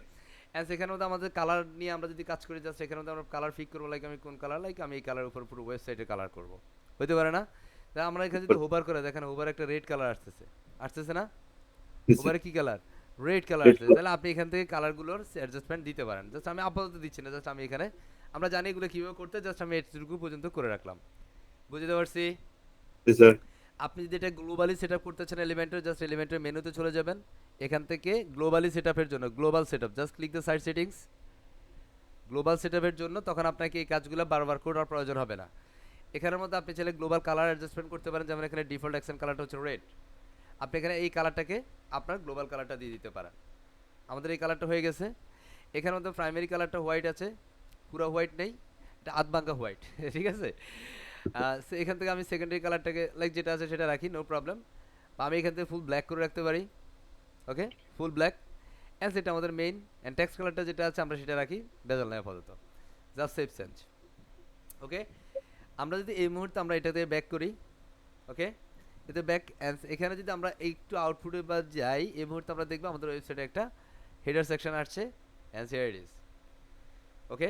And সেখানে মধ্যে আমাদের কালার নিয়ে আমরা যদি কাজ করি, জাস্ট এখানে মধ্যে আমরা কালার ফিক করবো, লাইক আমি কোন কালার, লাইক আমি এই কালার উপর পুরো ওয়েবসাইটে কালার করবো, হতে পারে না? তা আমরা এখানে যদি হোভার করে দেখেন, হোভার একটা রেড কালার আসতেছে, আসতেছে না? Yes, sir. হোভারে কি কালার? রেড কালার Red আসতেছে। color. তাহলে আপনি এখান থেকে কালারগুলোর অ্যাডজাস্টমেন্ট দিতে পারেন। জাস্ট আমি আপাতত দিচ্ছি না, জাস্ট আমি এখানে, আমরা জানি এগুলো কীভাবে করতে, জাস্ট আমি এটুকু পর্যন্ত করে রাখলাম। বুঝতে পারছি? Yes, sir. আপনি যদি এটা গ্লোবালি সেট আপ করতে চান এলিমেন্টের, জাস্ট এলিমেন্টের মেনুতে চলে যাবেন, এখান থেকে গ্লোবালি সেট আপের জন্য global set up, just click the site settings. Global set আপের জন্য তখন আপনাকে এই কাজগুলো বারবার করার প্রয়োজন হবে না। এখানের মধ্যে আপনি চাইলে গ্লোবাল কালার অ্যাডজাস্টমেন্ট করতে পারেন, যেমন এখানে ডিফল্ট অ্যাকশন কালারটা হচ্ছে রেড, আপনি এখানে এই কালারটাকে আপনার গ্লোবাল কালারটা দিয়ে দিতে পারেন। আমাদের এই কালারটা হয়ে গেছে। এখানের মধ্যে প্রাইমারি কালারটা হোয়াইট আছে, পুরো হোয়াইট নেই, এটা আধবাঙ্গা হোয়াইট। ঠিক আছে, এখান থেকে আমি সেকেন্ডারি কালারটাকে লাইক যেটা আছে সেটা রাখি, নো প্রবলেম। বা আমি এখান থেকে ফুল ব্ল্যাক করে রাখতে পারি। ওকে, ফুল ব্ল্যাক। অ্যান্ড সেটা আমাদের মেইন অ্যান্ড টেক্সট কালারটা যেটা আছে আমরা সেটা রাখি, বেজাল নাই আপাতত, জাস্ট সেভ চেঞ্জ। ওকে, আমরা যদি এই মুহূর্তে আমরা এটাতে ব্যাক করি, ওকে, এতে ব্যাক, অ্যান্ড এখানে যদি আমরা একটু আউটপুটে বা যাই, এই মুহূর্তে আমরা দেখবো আমাদের ওয়েবসাইটে একটা হেডার সেকশন আসছে, অ্যান্ড হিয়ার ইট ইজ। ওকে,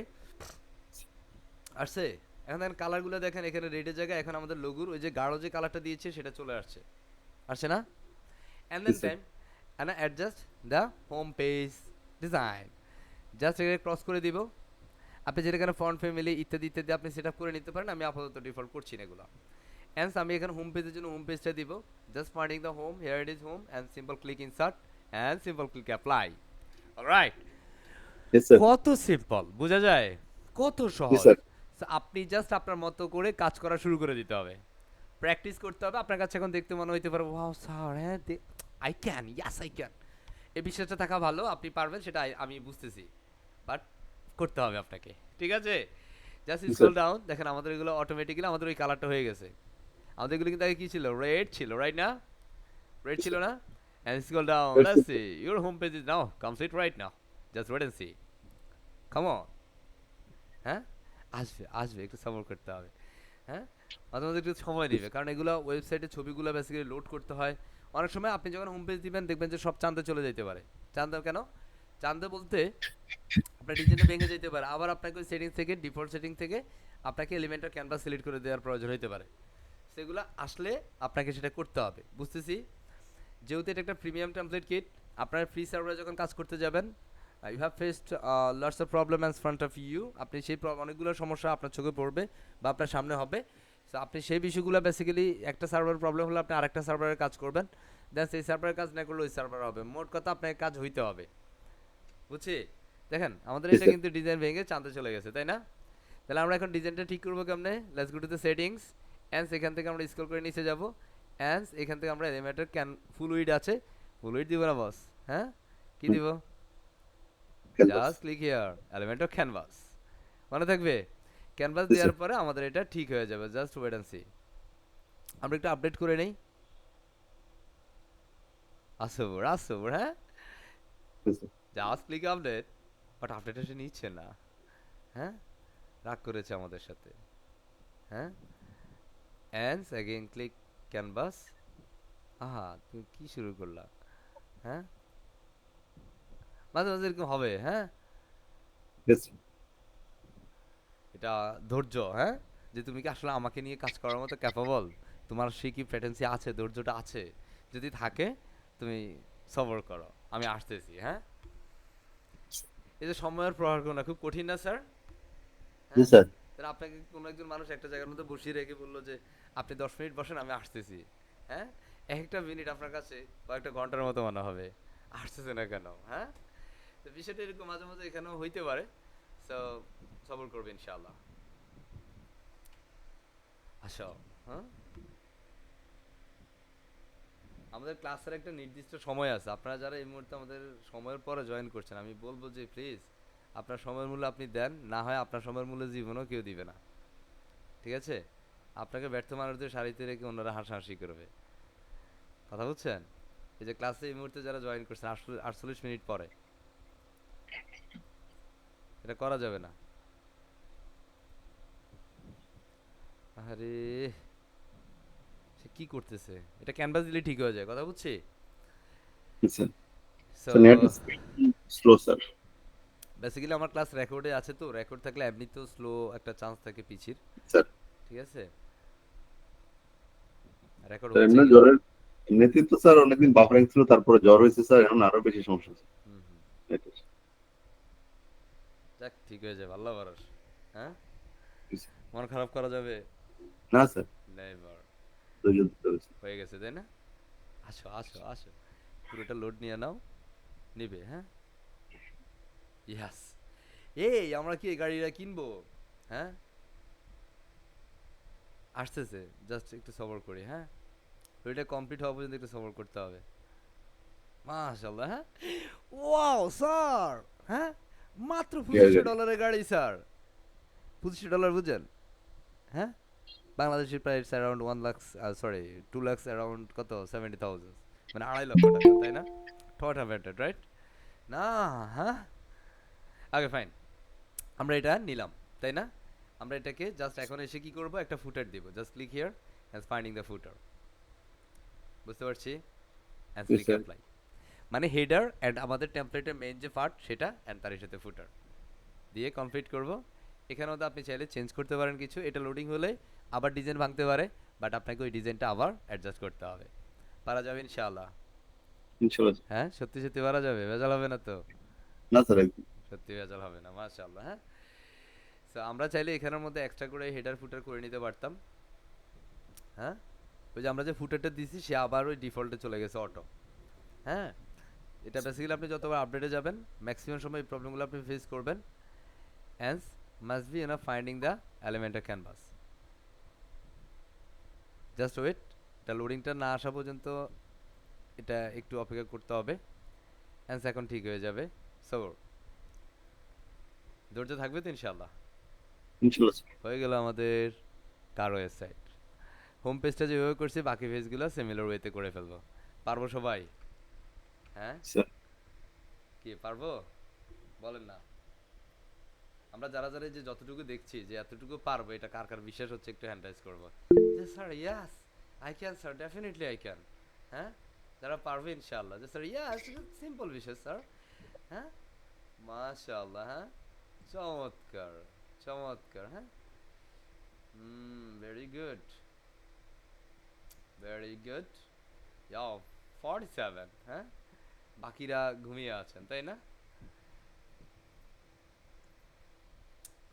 আসছে। এখন দেখেন কালারগুলো দেখেন, এখানে রেডের জায়গায় এখন আমাদের লোগোর ওই যে গাঢ় যে কালারটা দিয়েছে সেটা চলে আসছে, আসছে না? And then Yes, sir. Time and adjust the home page design, just এখানে ক্রস করে দিব। আপনি যেখানে ফন্ট ফ্যামিলি ইত্যাদি ইত্যাদি আপনি সেট আপ করে নিতে পারেন, আমি আপাতত ডিফল্ট করছি না এগুলো। অ্যান্ড আমি এখানে হোম পেজের জন্য হোম পেজটা দিব, just finding the home, here it is home, and simple click insert and simple click apply. Alright, Yes, sir. কত সিম্পল, বোঝা যায়? কত Yes, সহজ। sir. So, আপনি জাস্ট আপনার মতো করে কাজ করা শুরু করে দিতে হবে, প্র্যাকটিস করতে হবে। আপনার কাছে এখন দেখতে মনে হইতে পারে ওয়াও স্যার, হ্যাঁ I can, yes I can, এই বিশ্বাসটা থাকা ভালো, আপনি পারবেন সেটা আমি বুঝতেছি, বাট করতে হবে আপনাকে, ঠিক আছে? Just Yes, sir. Scroll down, দেখেন আমাদের এগুলো অটোমেটিক্যালি আমাদের ওই কালারটা হয়ে গেছে। আমাদের এগুলো কিন্তু আগে কি ছিল? রেড ছিল, রাইট না? রেড Yes, ছিল sir. না? And scroll down, Yes, let's sir. see, your home page is now complete right now, just wait and see, come on. হ্যাঁ, আসবে আসবে, একটু সাপোর্ট করতে হবে। হ্যাঁ, মাঝে মাঝে একটু সময় নেবে, কারণ এগুলো ওয়েবসাইটে ছবিগুলো বেসিক্যালি লোড করতে হয়। অনেক সময় আপনি যখন হোম পেজ দিবেন দেখবেন যে সব চাঁদে চলে যেতে পারে। চাঁদে কেন? চাঁদে বলতে আপনার ডিজাইনটা ভেঙে যেতে পারে, আবার আপনাকে ওই সেটিং থেকে, ডিফল্ট সেটিং থেকে আপনাকে এলিমেন্টার ক্যানভাস সিলেক্ট করে দেওয়ার প্রয়োজন হতে পারে। সেগুলো আসলে আপনাকে সেটা করতে হবে, বুঝতেছি। যেহেতু এটা একটা প্রিমিয়াম টেমপ্লেট কিট, আপনার ফ্রি সার্ভারে যখন কাজ করতে যাবেন, you have faced lots of problem and front of you, আপনি সেই অনেকগুলো সমস্যা আপনার চোখে পড়বে বা আপনার সামনে হবে। সো আপনি সেই বিষয়গুলো বেসিক্যালি, একটা সার্ভার প্রবলেম হলে আপনি আরেকটা সার্ভারের কাজ করবেন, দেন সেই সার্ভারের কাজ না করলে ওই সার্ভার হবে। মোট কথা আপনাকে কাজ হইতে হবে, বুঝছি? দেখেন আমাদের Yes, এটা sir. কিন্তু ডিজাইন ভেঙে চাঁদে চলে গেছে, তাই না? তাহলে আমরা এখন ডিজাইনটা ঠিক করবো কেমনে? Let's go to the settings, and এখান থেকে আমরা স্ক্রল করে নিচে যাব, অ্যান্ড এখান থেকে আমরা এলিমেন্টার ফুল উইড আছে, ফুল উইড দিব না বস, হ্যাঁ, কি দিব? Canvas. Just click here, Elementor canvas, মনে থাকবে? ক্যানভাস Yes, দেওয়ার sir. পরে আমাদের এটা ঠিক হয়ে যাবে, জাস্ট ওয়েট অ্যান্ড সি। আমরা একটু আপডেট করে নেই। আসবর হ্যাঁ Yes, sir. Just click update but update এসে নিচ্ছে না হ্যাঁ রাগ করেছে আমাদের সাথে হ্যাঁ অ্যান্স অ্যাগেন ক্লিক ক্যানভাস আহা তুমি কি শুরু করলা হ্যাঁ মাঝে মাঝে এরকম হবে হ্যাঁ Yes, sir. এটা ধৈর্য হ্যাঁ যে তুমি কি আসলে আমাকে নিয়ে কাজ করার মতো ক্যাপাবল তোমার সেই কি প্রেটেন্সি আছে ধৈর্যটা আছে যদি থাকে তুমি সবর করো আমি আসতেছি হ্যাঁ এই যে সময়ের প্রহার করা খুব কঠিন না স্যার Yes, হ্যাঁ sir. তাহলে আপনাকে কোনো একজন মানুষ একটা জায়গার মধ্যে বসিয়ে রেখে বললো যে আপনি 10 মিনিট বসেন আমি আসতেছি হ্যাঁ এক একটা মিনিট আপনার কাছে কয়েকটা ঘন্টার মতো মনে হবে আসতেছে না কেন হ্যাঁ তো বিষয়টা এরকম মাঝে মাঝে এখানেও হইতে পারে সো সবর করবে ইনশাআল্লাহ আসো হ্যাঁ আমাদের ক্লাসের একটা নির্দিষ্ট সময় আছে আপনারা যারা এই মুহূর্তে আমাদের সময়ের পরে জয়েন করছেন আমি বলবো যে প্লিজ আপনার সময়ের মূল্য আপনি দেন না হয় আপনার সময়ের মূল্য জীবনও কেউ দিবে না ঠিক আছে আপনাকে ব্যর্থ মানুষদের সারিতে রেখে অন্যরা হাসাহাসি করবে কথা বুঝছেন এই যে ক্লাসে এই মুহূর্তে যারা জয়েন করছেন 48 মিনিট পরে এটা করা যাবে না আরে সে কি করতেছে এটা ক্যানভাস দিলে ঠিক হয়ে যায় কথা বুঝছি Yes, sir. So So net is slow, sir. Basically আমার ক্লাস রেকর্ডে আছে তো রেকর্ড থাকলে এমনিতেও স্লো একটা চান্স থাকে পিছির Sir. ঠিক আছে রেকর্ড Sir, হচ্ছে এমনি কি জ্বরের এমনিতেই তো স্যার অনেকদিন বাফারিং ছিল তারপরে জ্বর হয়েছে স্যার এখন আরো বেশি সমস্যা হচ্ছে হুম হুম এটা, যাক ঠিক হয়ে যাবে আল্লাহ ভরস হ্যাঁ Yes. মন খারাপ করা যাবে না স্যার নেভার ধৈর্য ধরতে হবে, sir. হয়ে গেছে তাই না আসো আসো আসো পুরোটা লোড নিয়ে নাও নিবে হ্যাঁ ইয়াস এই আমরা কি এই গাড়িটা কিনবো হ্যাঁ আসতেছে জাস্ট একটু সবর করি হ্যাঁ ওইটা কমপ্লিট হওয়া পর্যন্ত একটু সবর করতে হবে মাশাআল্লাহ হ্যাঁ ওয়াও স্যার হ্যাঁ মাত্র Yeah, yeah. $25 গাড়ি স্যার $25 বুঝেন হ্যাঁ বাংলাদেশের price around 1 lakh sorry 2 lakh around কত 70,000 মানে 2.5 লক্ষ টাকা তাই না ঠটা ব্যাটার রাইট না হ্যাঁ ওকে ফাইন আমরা এটা নিলাম তাই না আমরা এটাকে জাস্ট এখন এসে কি করব একটা ফুটার দিব just click here and finding the footer বুঝতে পারছি and Yes, click sir. Apply মানে হেডার অ্যান্ড আমাদের টেমপ্লেটের মেইন যে পার্ট সেটা অ্যান্ড তার সাথে ফুটার দিয়ে কমপ্লিট করব এখানেও তো আপনি চাইলে চেঞ্জ করতে পারেন কিছু এটা লোডিং হলে আবার ডিজাইন ভাঙতে পারে বাট আপনাকে ওই ডিজাইনটা আবার অ্যাডজাস্ট করতে হবে পারা যাবে ইনশাআল্লাহ ইনশাআল্লাহ, sir. হ্যাঁ সত্যি সত্যি পারা যাবে ভেজাল হবে না তো না স্যার একদম সত্যি ভেজাল হবে না মাশাআল্লাহ হ্যাঁ সো আমরা চাইলে এখানের মধ্যে এক্সট্রা করে হেডার ফুটার করে নিতে পারতাম হ্যাঁ ওই যে আমরা যে ফুটারটা দিছি সে আবার ওই ডিফল্টে চলে গেছে অটো হ্যাঁ এটা বেসিক্যালি আপনি যতবার আপডেটে যাবেন ম্যাক্সিমাম সময় এই প্রবলেমগুলো আপনি ফেস করবেন hence must be enough finding the elementor canvas just wait এটা লোডিংটা না আসা পর্যন্ত এটা একটু অপেক্ষা করতে হবে hence এখন ঠিক হয়ে যাবে সো ধৈর্য থাকবে তো ইনশাআল্লাহ ইনশাআল্লাহ, sir. হয়ে গেল আমাদের কার ওয়েবসাইট হোম পেজটা যেভাবে করছি বাকি পেজগুলো সিমিলার ওয়েতে করে ফেলবো পারবো সবাই হ্যাঁ Sir. কি পারবো বলেন না আমরা যারা যারা এই যে যতটুকু দেখছি যে এতটুকু পারবো এটা কার কার বিশ্বাস হচ্ছে একটু হ্যান্ড রাইজ করবো যে sir yes I can sir definitely I can হ্যাঁ যারা পারবে ইনশাআল্লাহ যে স্যার ইয়াস সিম্পল বিষয় স্যার হ্যাঁ মাশাআল্লাহ হ্যাঁ চমৎকার চমৎকার হ্যাঁ ভেরি গুড ভেরি গুড ইয়াও 47 হ্যাঁ বাকিরা ঘুমিয়ে আছেন তাই না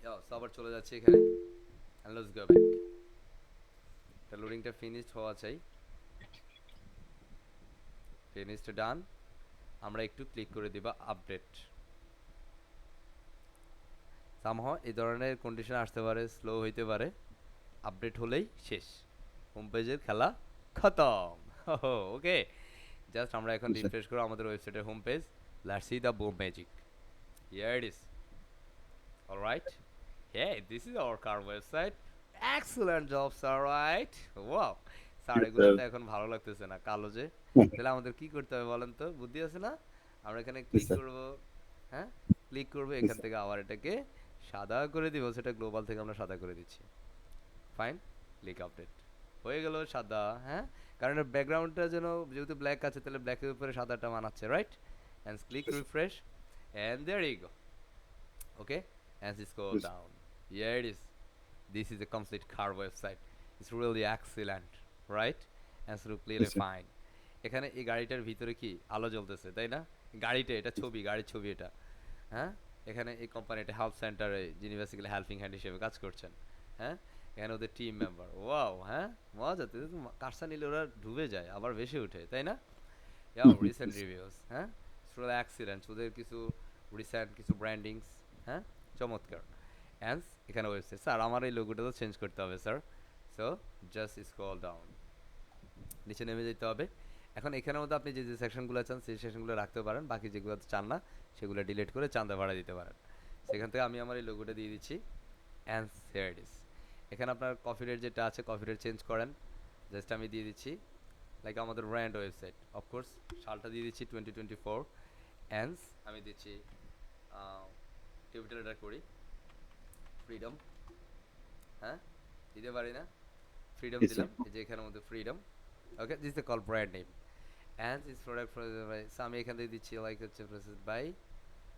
ইয়াও আবার চলে যাচ্ছে এখানে and let's go back the loadingটা finished হওয়া চাই finished done আমরা একটু ক্লিক করে দিবা আপডেট somehow এই ধরনের কন্ডিশন আসতে পারে স্লো হইতে পারে আপডেট হলেই শেষ হোম পেজের খেলা খতম ওকে জাস্ট আমরা এখন রিফ্রেশ করব আমাদের ওয়েবসাইটের home page let's see the broom magic here it is alright hey this is our car website excellent job sir right wow sir Yes, এগুলো sir. তো এখন ভালো লাগতেছে না কালো যে তাহলে আমাদের কি করতে হবে বলেন তো, বুদ্ধি আছে না? আমরা এখানে জি ক্লিক স্যার। করব, হ্যাঁ, ক্লিক করব, জি এখান স্যার। থেকে আবার এটাকে সাদা করে দিব, সেটা গ্লোবাল থেকে আমরা সাদা করে দিচ্ছি। ফাইন, ক্লিক আপডেট, হয়ে গেল সাদা, হ্যাঁ, কারণ ব্যাকগ্রাউন্ডটা যেন যেহেতু ব্ল্যাক আছে তাহলে ব্ল্যাকের উপরে সাদাটা মানাচ্ছে, রাইট? অ্যান্ড ক্লিক জি sir. Refresh, and there you go. Okay, as you scroll জি sir. down, here it is. This is a complete car website. It's really excellent, right? And so G clearly sir. fine. এখানে এই গাড়িটার ভিতরে কি আলো জ্বলতেছে, তাই না? গাড়িটা, এটা ছবি, গাড়ির ছবি এটা, হ্যাঁ। এখানে এই কোম্পানিটা হেল্প সেন্টারে যিনি বেসিক্যালি হেল্পিং হ্যান্ড হিসেবে কাজ করছেন, হ্যাঁ। এখানে ওদের টিম মেম্বার, ওয়াও, হ্যাঁ, মজা তো, কারসা নিলে ওরা ডুবে যায় আবার বেশি ওঠে, তাই না? হুম, ইয়াও হুম, জি রিসেন্ট স্যার। রিভিউস, হ্যাঁ, আসলে অ্যাক্সিলেন্ট, ওদের কিছু রিসেন্ট কিছু ব্র্যান্ডিংস, হ্যাঁ, চমৎকার। অ্যান্ড এখানে ওয়েবসাইট, স্যার আমার এই লোগোটা তো চেঞ্জ করতে হবে sir. So just scroll down, নিচে নেমে যেতে হবে। এখন এখানের মধ্যে আপনি যে যে সেকশনগুলো চান সেই সেকশনগুলো রাখতে পারেন, বাকি যেগুলো চান না সেগুলো ডিলিট করে চাঁদা ভাড়া দিতে পারেন। সেখান থেকে আমি আমার এই লোগোটা দিয়ে দিচ্ছি, অ্যান্ড হিয়ার ইট ইজ। এখানে আপনার কফি রেট যেটা আছে কফি রেট চেঞ্জ করেন, জাস্ট আমি দিয়ে দিচ্ছি লাইক আমাদের ব্র্যান্ড ওয়েবসাইট, অফকোর্স সালটা দিয়ে দিচ্ছি 2024, অ্যান্স আমি দিচ্ছি ক্যাপিটাল এটা করি ফ্রিডম, হ্যাঁ, দিতে পারি না, ফ্রিডম জি স্যার। দিলাম, এই যে এখানের মধ্যে freedom. Okay, this is call brand name, and is product by, আমি এখান থেকে দিচ্ছি লাইক হচ্ছে প্রসেস বাই,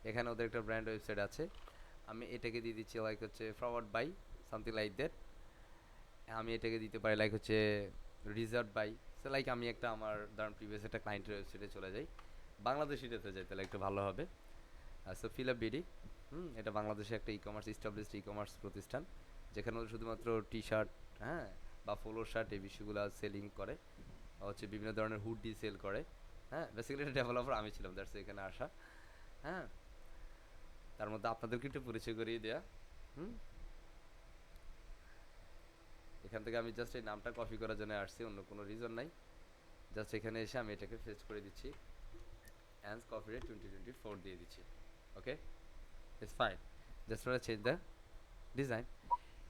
এখানে ওদের একটা ব্র্যান্ড ওয়েবসাইট আছে, আমি এটাকে দিয়ে দিচ্ছি লাইক হচ্ছে forward by, something like that. আমি এটাকে দিতে পারি লাইক হচ্ছে রিজার্ভ বাই। সো লাইক আমি একটা আমার ধরুন প্রিভিয়াস একটা ক্লায়েন্টের ওয়েবসাইটে চলে যাই, বাংলাদেশিটাতে যাই, তাহলে একটু ভালো হবে। সো ফিল আপ বিডি, এটা বাংলাদেশে একটা e commerce established e commerce প্রতিষ্ঠান, যেখানে ওরা শুধুমাত্র টি শার্ট, হ্যাঁ, বা পোলো শার্ট এই বিষয়গুলো সেলিং করে, হচ্ছে বিভিন্ন ধরনের হুডি সেল করে, হ্যাঁ, বেসিক্যালি এটা ডেভেলপার আমি ছিলাম, দ্যাটস এখানে আসা, হ্যাঁ। তার মধ্যে আপনাদেরকে একটু পরিচয় করিয়ে দেয়া, হুম। এখান থেকে আমি জাস্ট এই নামটা কপি করার জন্য আসছি, অন্য কোনো রিজন নাই। জাস্ট এখানে এসে আমি এটাকে পেস্ট করে দিচ্ছি, অ্যান্ড কপিরাইট 2024 দিয়ে দিচ্ছি। ওকে, ইটস ফাইন, জাস্ট ওরা চেঞ্জ দ্য ডিজাইন।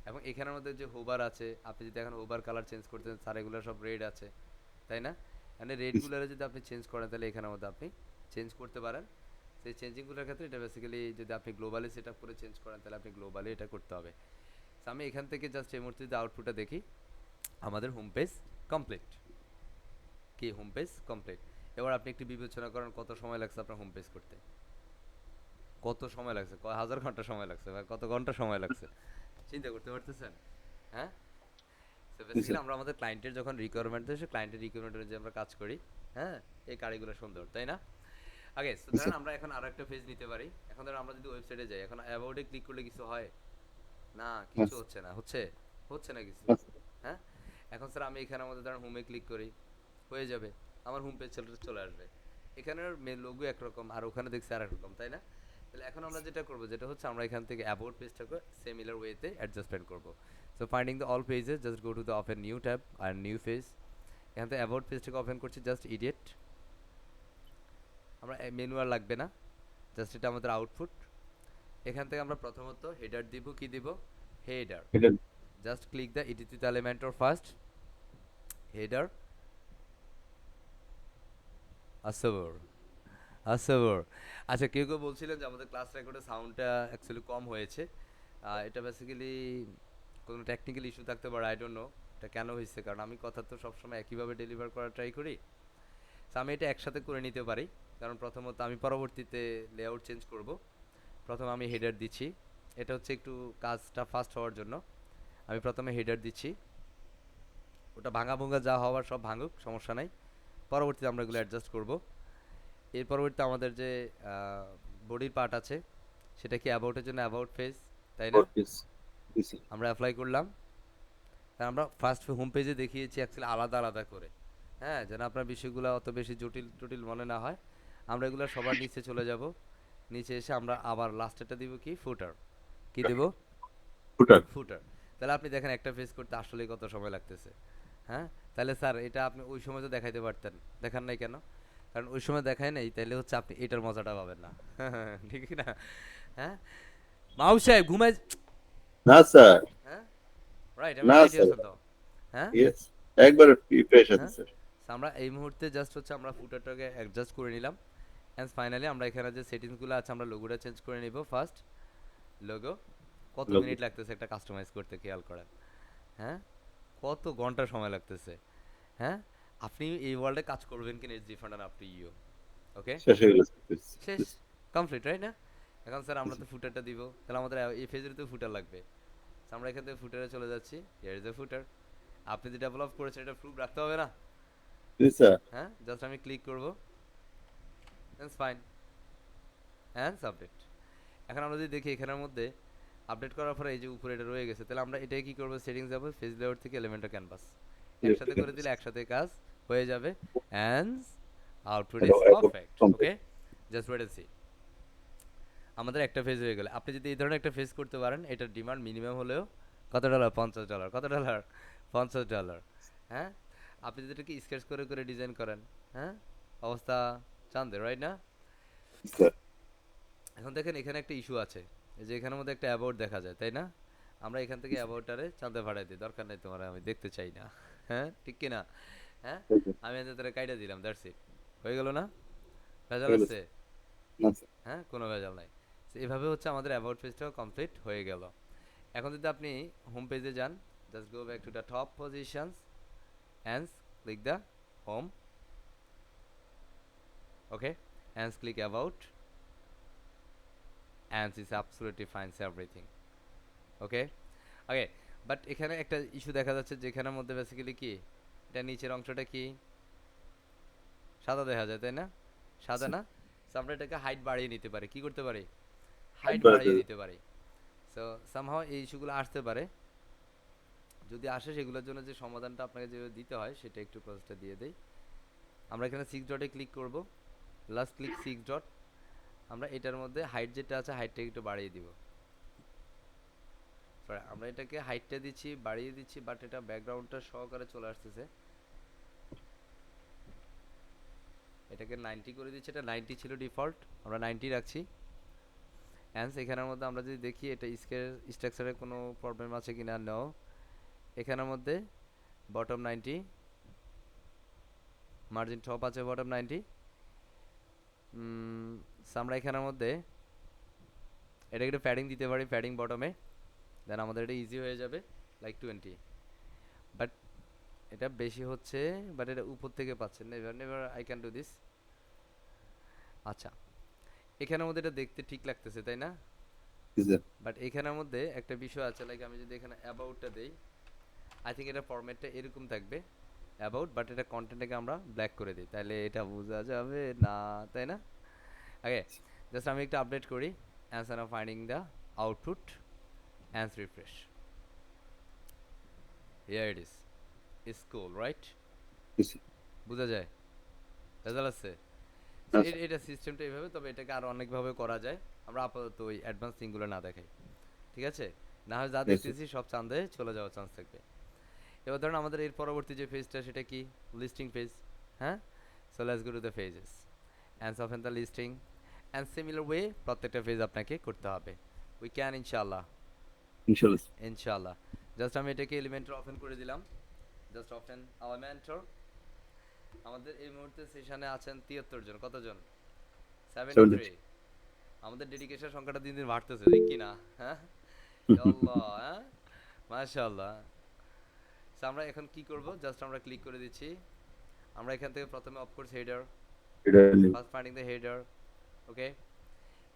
এবং এখানের মধ্যে যে হোবার আছে, আপনি যদি এখন হোবার কালার চেঞ্জ করতে চান, স্যার এগুলো সব রেড আছে, তাই না? মানে জি স্যার। রেডগুলোরে যদি আপনি চেঞ্জ করেন তাহলে এখানের মধ্যে আপনি চেঞ্জ করতে পারেন। সেই চেঞ্জিংগুলোর ক্ষেত্রে এটা বেসিক্যালি যদি আপনি গ্লোবালি সেট আপ করে চেঞ্জ করেন তাহলে আপনি গ্লোবালি এটা করতে হবে। তো আমি এখান থেকে জাস্ট এই মুহূর্তে যদি আউটপুটটা দেখি, আমাদের হোম পেজ কমপ্লিট, কি হোম পেজ কমপ্লিট। এবার আপনি একটু বিবেচনা করেন কত সময় লাগছে আপনার হোম পেজ করতে, কত সময় লাগছে, কয় হাজার ঘন্টা সময় লাগছে বা কত ঘন্টা সময় লাগছে, চিন্তা করতে পারতেছেন? হ্যাঁ। তো জি বেসিক্যালি স্যার। আমরা আমাদের ক্লায়েন্টের যখন রিকোয়ারমেন্ট দেয়, ক্লায়েন্টের রিকোয়ারমেন্ট অনুযায়ী আমরা কাজ করি, হ্যাঁ, এই গাড়িগুলো সুন্দর, তাই না? আগে জি ধরেন স্যার। আমরা এখন আরো একটা পেজ নিতে পারি, এখন ধরেন আমরা যদি ওয়েবসাইটে যাই, এখন অ্যাবাউটে ক্লিক করলে কিছু হয় না, হ্যাঁ কিছু হচ্ছে না, হচ্ছে না কিছু, হ্যাঁ হ্যাঁ। এখন স্যার আমি এখানে আমাদের ধরেন হোমে ক্লিক করি, হয়ে যাবে, আমার হোম পেজ চলে আসবে। এখানের মেন লোগো একরকম আর ওখানে দেখছি আর একরকম, তাই না? তাহলে এখন আমরা যেটা করবো যেটা হচ্ছে আমরা এখান থেকে অ্যাবাউট পেজটাকে সিমিলার ওয়েতে অ্যাডজাস্টমেন্ট করবো। So finding the all pages, just go to the open new tab আর নিউ পেজ, এখান থেকে অ্যাবাউট পেজটাকে ওপেন করছি, জাস্ট ইডিয়েট, আমরা মেনু আর লাগবে না, জাস্ট এটা আমাদের আউটপুট। এখান থেকে আমরা প্রথমত হেডার দিব, কি দিব, হেডার, এটা just click the edit Elementor first, header, আসবর, আসবর। আচ্ছা, কেউ কেউ বলছিলেন যে আমাদের ক্লাস রেকর্ডে সাউন্ডটা অ্যাকচুয়ালি কম হয়েছে, এটা বেসিক্যালি কোনো টেকনিক্যাল ইস্যু থাকতে পারে, আই ডোন্ট নো এটা কেন হয়েছে, কারণ আমি কথা তো সবসময় একইভাবে ডেলিভার করার ট্রাই করি। তো আমি এটা একসাথে করে নিতে পারি, কারণ প্রথমত আমি পরবর্তীতে লেআউট চেঞ্জ করব। প্রথমে আমি হেডার দিচ্ছি, এটা হচ্ছে একটু কাজটা ফাস্ট হওয়ার জন্য আমি প্রথমে হেডার দিচ্ছি, ওটা ভাঙা ভুঙ্গা যা হওয়ার সব ভাঙুক, সমস্যা নাই, পরবর্তীতে আমরা এগুলো অ্যাডজাস্ট করব। এর পরবর্তীতে আমাদের যে বডির পার্ট আছে সেটা কি অ্যাবাউটের জন্য অ্যাবাউট পেজ, তাই না? Word page. জি স্যার। আমরা অ্যাপ্লাই করলাম, কারণ আমরা ফার্স্ট হোম পেজে দেখিয়েছি অ্যাকচুয়ালি আলাদা আলাদা করে, হ্যাঁ, যেন আপনার বিষয়গুলো অত বেশি জটিল টটিল মনে না হয়। আমরা এগুলো সবার নিচে চলে যাব, নিচে এসে আমরা আবার লাস্টেরটা দিব কি, ফুটার, কি দেব, ফুটার। ফুটার। তাহলে আপনি দেখেন একটা পেজ করতে আসলে কত সময় লাগতেছে, হ্যাঁ। তাহলে স্যার এটা আপনি ওই সময় তো দেখাইতে পারতেন, দেখান নাই কেন? কারণ ওই সময় দেখায় নাই, তাহলে হচ্ছে আপনি এটার মজাটা পাবেন না, ঠিক না? হ্যাঁ, মাউ সাহেব ঘুমায়, না স্যার। হ্যাঁ, রাইট, আমি না রাইট স্যার। আছেন তো, হ্যাঁ, ইয়েস। একবারে ফ্রেশ আছে হ্যাঁ। স্যার। আমরা এই মুহূর্তে জাস্ট হচ্ছে আমরা ফুটারটাকে অ্যাডজাস্ট করে নিলাম অ্যান্ড ফাইনালি আমরা এখানে যে সেটিংসগুলো আছে আমরা লোগোটা চেঞ্জ করে নিব ফার্স্ট লোগো কত Logo। মিনিট লাগতেছে একটা কাস্টমাইজ করতে খেয়াল করেন হ্যাঁ কত ঘন্টা সময় লাগতেছে হ্যাঁ আপনি এই ওয়ার্ল্ডে কাজ করবেন কিনা it's different and up to you okay শেষ হয়ে গেল শেষ কমপ্লিট রাইট না এখন স্যার আমরা তো ফুটারটা দিব তাহলে আমাদের এই ফেজের তো ফুটার লাগবে So, আমরা এখান থেকে ফুটারে চলে যাচ্ছি হিয়ার ইজ দ্য ফুটার আপনি যে ডেভেলপ করেছেন এটা প্রুফ রাখতে হবে না স্যার হ্যাঁ জাস্ট আমি ক্লিক করব দ্যাটস ফাইন অ্যান্ড সাবমিট এখন আমরা যদি দেখি এখানের মধ্যে আপডেট করার পরে এই যে উপরে এটা রয়ে গেছে তাহলে আমরা এটাই কি করব সেটিংস যাব ফেজ লেআউট থেকে এলিমেন্টার ক্যানভাস একসাথে করে দিলে একসাথে কাজ হয়ে যাবে and output is perfect okay just wait and see আমাদের একটা ফেজ হয়ে গেল আপনি যদি এই ধরনের একটা ফেজ করতে পারেন এটার ডিমান্ড মিনিমাম হলেও কত ডলার $50 কত ডলার $50 হ্যাঁ আপনি যদি এটাকে স্কেচ করে করে ডিজাইন করেন হ্যাঁ অবস্থা চান্দে রাইট না স্যার এখন দেখেন এখানে একটা ইস্যু আছে এই যে এখানের মধ্যে একটা অ্যাবাউট দেখা যায় তাই না আমরা এখান থেকে অ্যাবাউটটারে চাঁদে ভাড়াই দিই দরকার নেই তোমার আমি দেখতে চাই না হ্যাঁ ঠিক কি না হ্যাঁ আমি এতে তোরা কাইটা দিলাম দ্যাটস ইট হয়ে গেল না ভেজাল হয়ে গেল। আছে না স্যার হ্যাঁ কোনো ভেজাল নাই So, এভাবে হচ্ছে আমাদের অ্যাবাউট পেজটাও কমপ্লিট হয়ে গেল এখন যদি আপনি হোম পেজে যান just go back to the top positions and click the home okay and click about and is absolutely finds everything okay okay but এখানে একটা ইস্যু দেখা যাচ্ছে যেখানের মধ্যে বেসিক্যালি কি এটা নিচের অংশটা কি সাদা দেখা যায় তাই না সাদা না সো আমরা এটাকে হাইট বাড়িয়ে নিতে পারি কি করতে পারি হাইট বাড়িয়ে দিতে পারি সো সামহাও এই ইস্যুগুলো আসতে পারে যদি আসে সেগুলোর জন্য যে সমাধানটা আপনাকে যেভাবে দিতে হয় সেটা একটু প্রসেসটা দিয়ে দেই আমরা এখানে 6 ডটে ক্লিক করব লাস্ট ক্লিক 6 ডট আমরা এটার মধ্যে হাইট যেটা আছে হাইটটা একটু বাড়িয়ে দিব সরি আমরা এটাকে হাইটটা দিচ্ছি বাড়িয়ে দিচ্ছি বাট এটা ব্যাকগ্রাউন্ডটা সহকারে চলে আসতেছে এটাকে 90 করে দিচ্ছি এটা 90 ছিল ডিফল্ট আমরা 90 রাখছি অ্যান্ড এখানের মধ্যে আমরা যদি দেখি এটা স্ট্রাকচারে কোনো প্রবলেম আছে কিনা নো এখানের মধ্যে বটম 90 মার্জিন টপ আছে বটম 90 আমরা এখানের মধ্যে এটা একটু প্যাডিং দিতে পারি প্যাডিং বটমে দেন আমাদের এটা ইজি হয়ে যাবে লাইক 20 বাট এটা বেশি হচ্ছে বাট এটা উপর থেকে পাচ্ছেন never never I can do this আচ্ছা এখানের মধ্যে এটা দেখতে ঠিক লাগতেছে তাই না স্যার বাট এখানের মধ্যে একটা বিষয় আছে লাইক আমি যদি এখানে অ্যাবাউটটা দেই আই থিঙ্ক এটা ফরম্যাটটা এরকম থাকবে অ্যাবাউট বাট এটা কন্টেন্টটাকে আমরা ব্ল্যাক করে দিই তাহলে এটা বোঝা যাবে না তাই না ওকে জাস্ট আমি একটু আপডেট করি answer of finding the output and refresh here it is is cool right বোঝা যায় রেজাল্ট আছে এটা সিস্টেমটা এইভাবে তবে এটাকে আরো অনেকভাবে করা যায় আমরা আপাতত ওই অ্যাডভান্স থিংগুলো না দেখাই ঠিক আছে না হয় যা দেখতেছি সব চাঁদে চলে যাওয়ার চান্স থাকবে এবার ধরুন আমাদের এর পরবর্তী যে ফেজটা সেটা কি লিস্টিং ফেজ হ্যাঁ so let's go to the phases and open the listing and similar way প্রত্যেকটা ফেজ আপনাকে করতে হবে উই ক্যান ইনশাআল্লাহ ইনশাআল্লাহ ইনশাআল্লাহ জাস্ট আমি এটাকে এলিমেন্টর ওপেন করে দিলাম জাস্ট ওপেন এলিমেন্টর আমাদের এই মুহূর্তে সেশনে আছেন 73 জন কতজন 73 আমাদের ডেডিকেশন সংখ্যাটা দিন দিন বাড়তেছে ঠিক কি না হ্যাঁ আল্লাহ হ্যাঁ মাশাআল্লাহ সো আমরা এখন কি করব জাস্ট আমরা ক্লিক করে দিচ্ছি আমরা এখান থেকে প্রথমে অফ কোর্স হেডার এটা first finding the header okay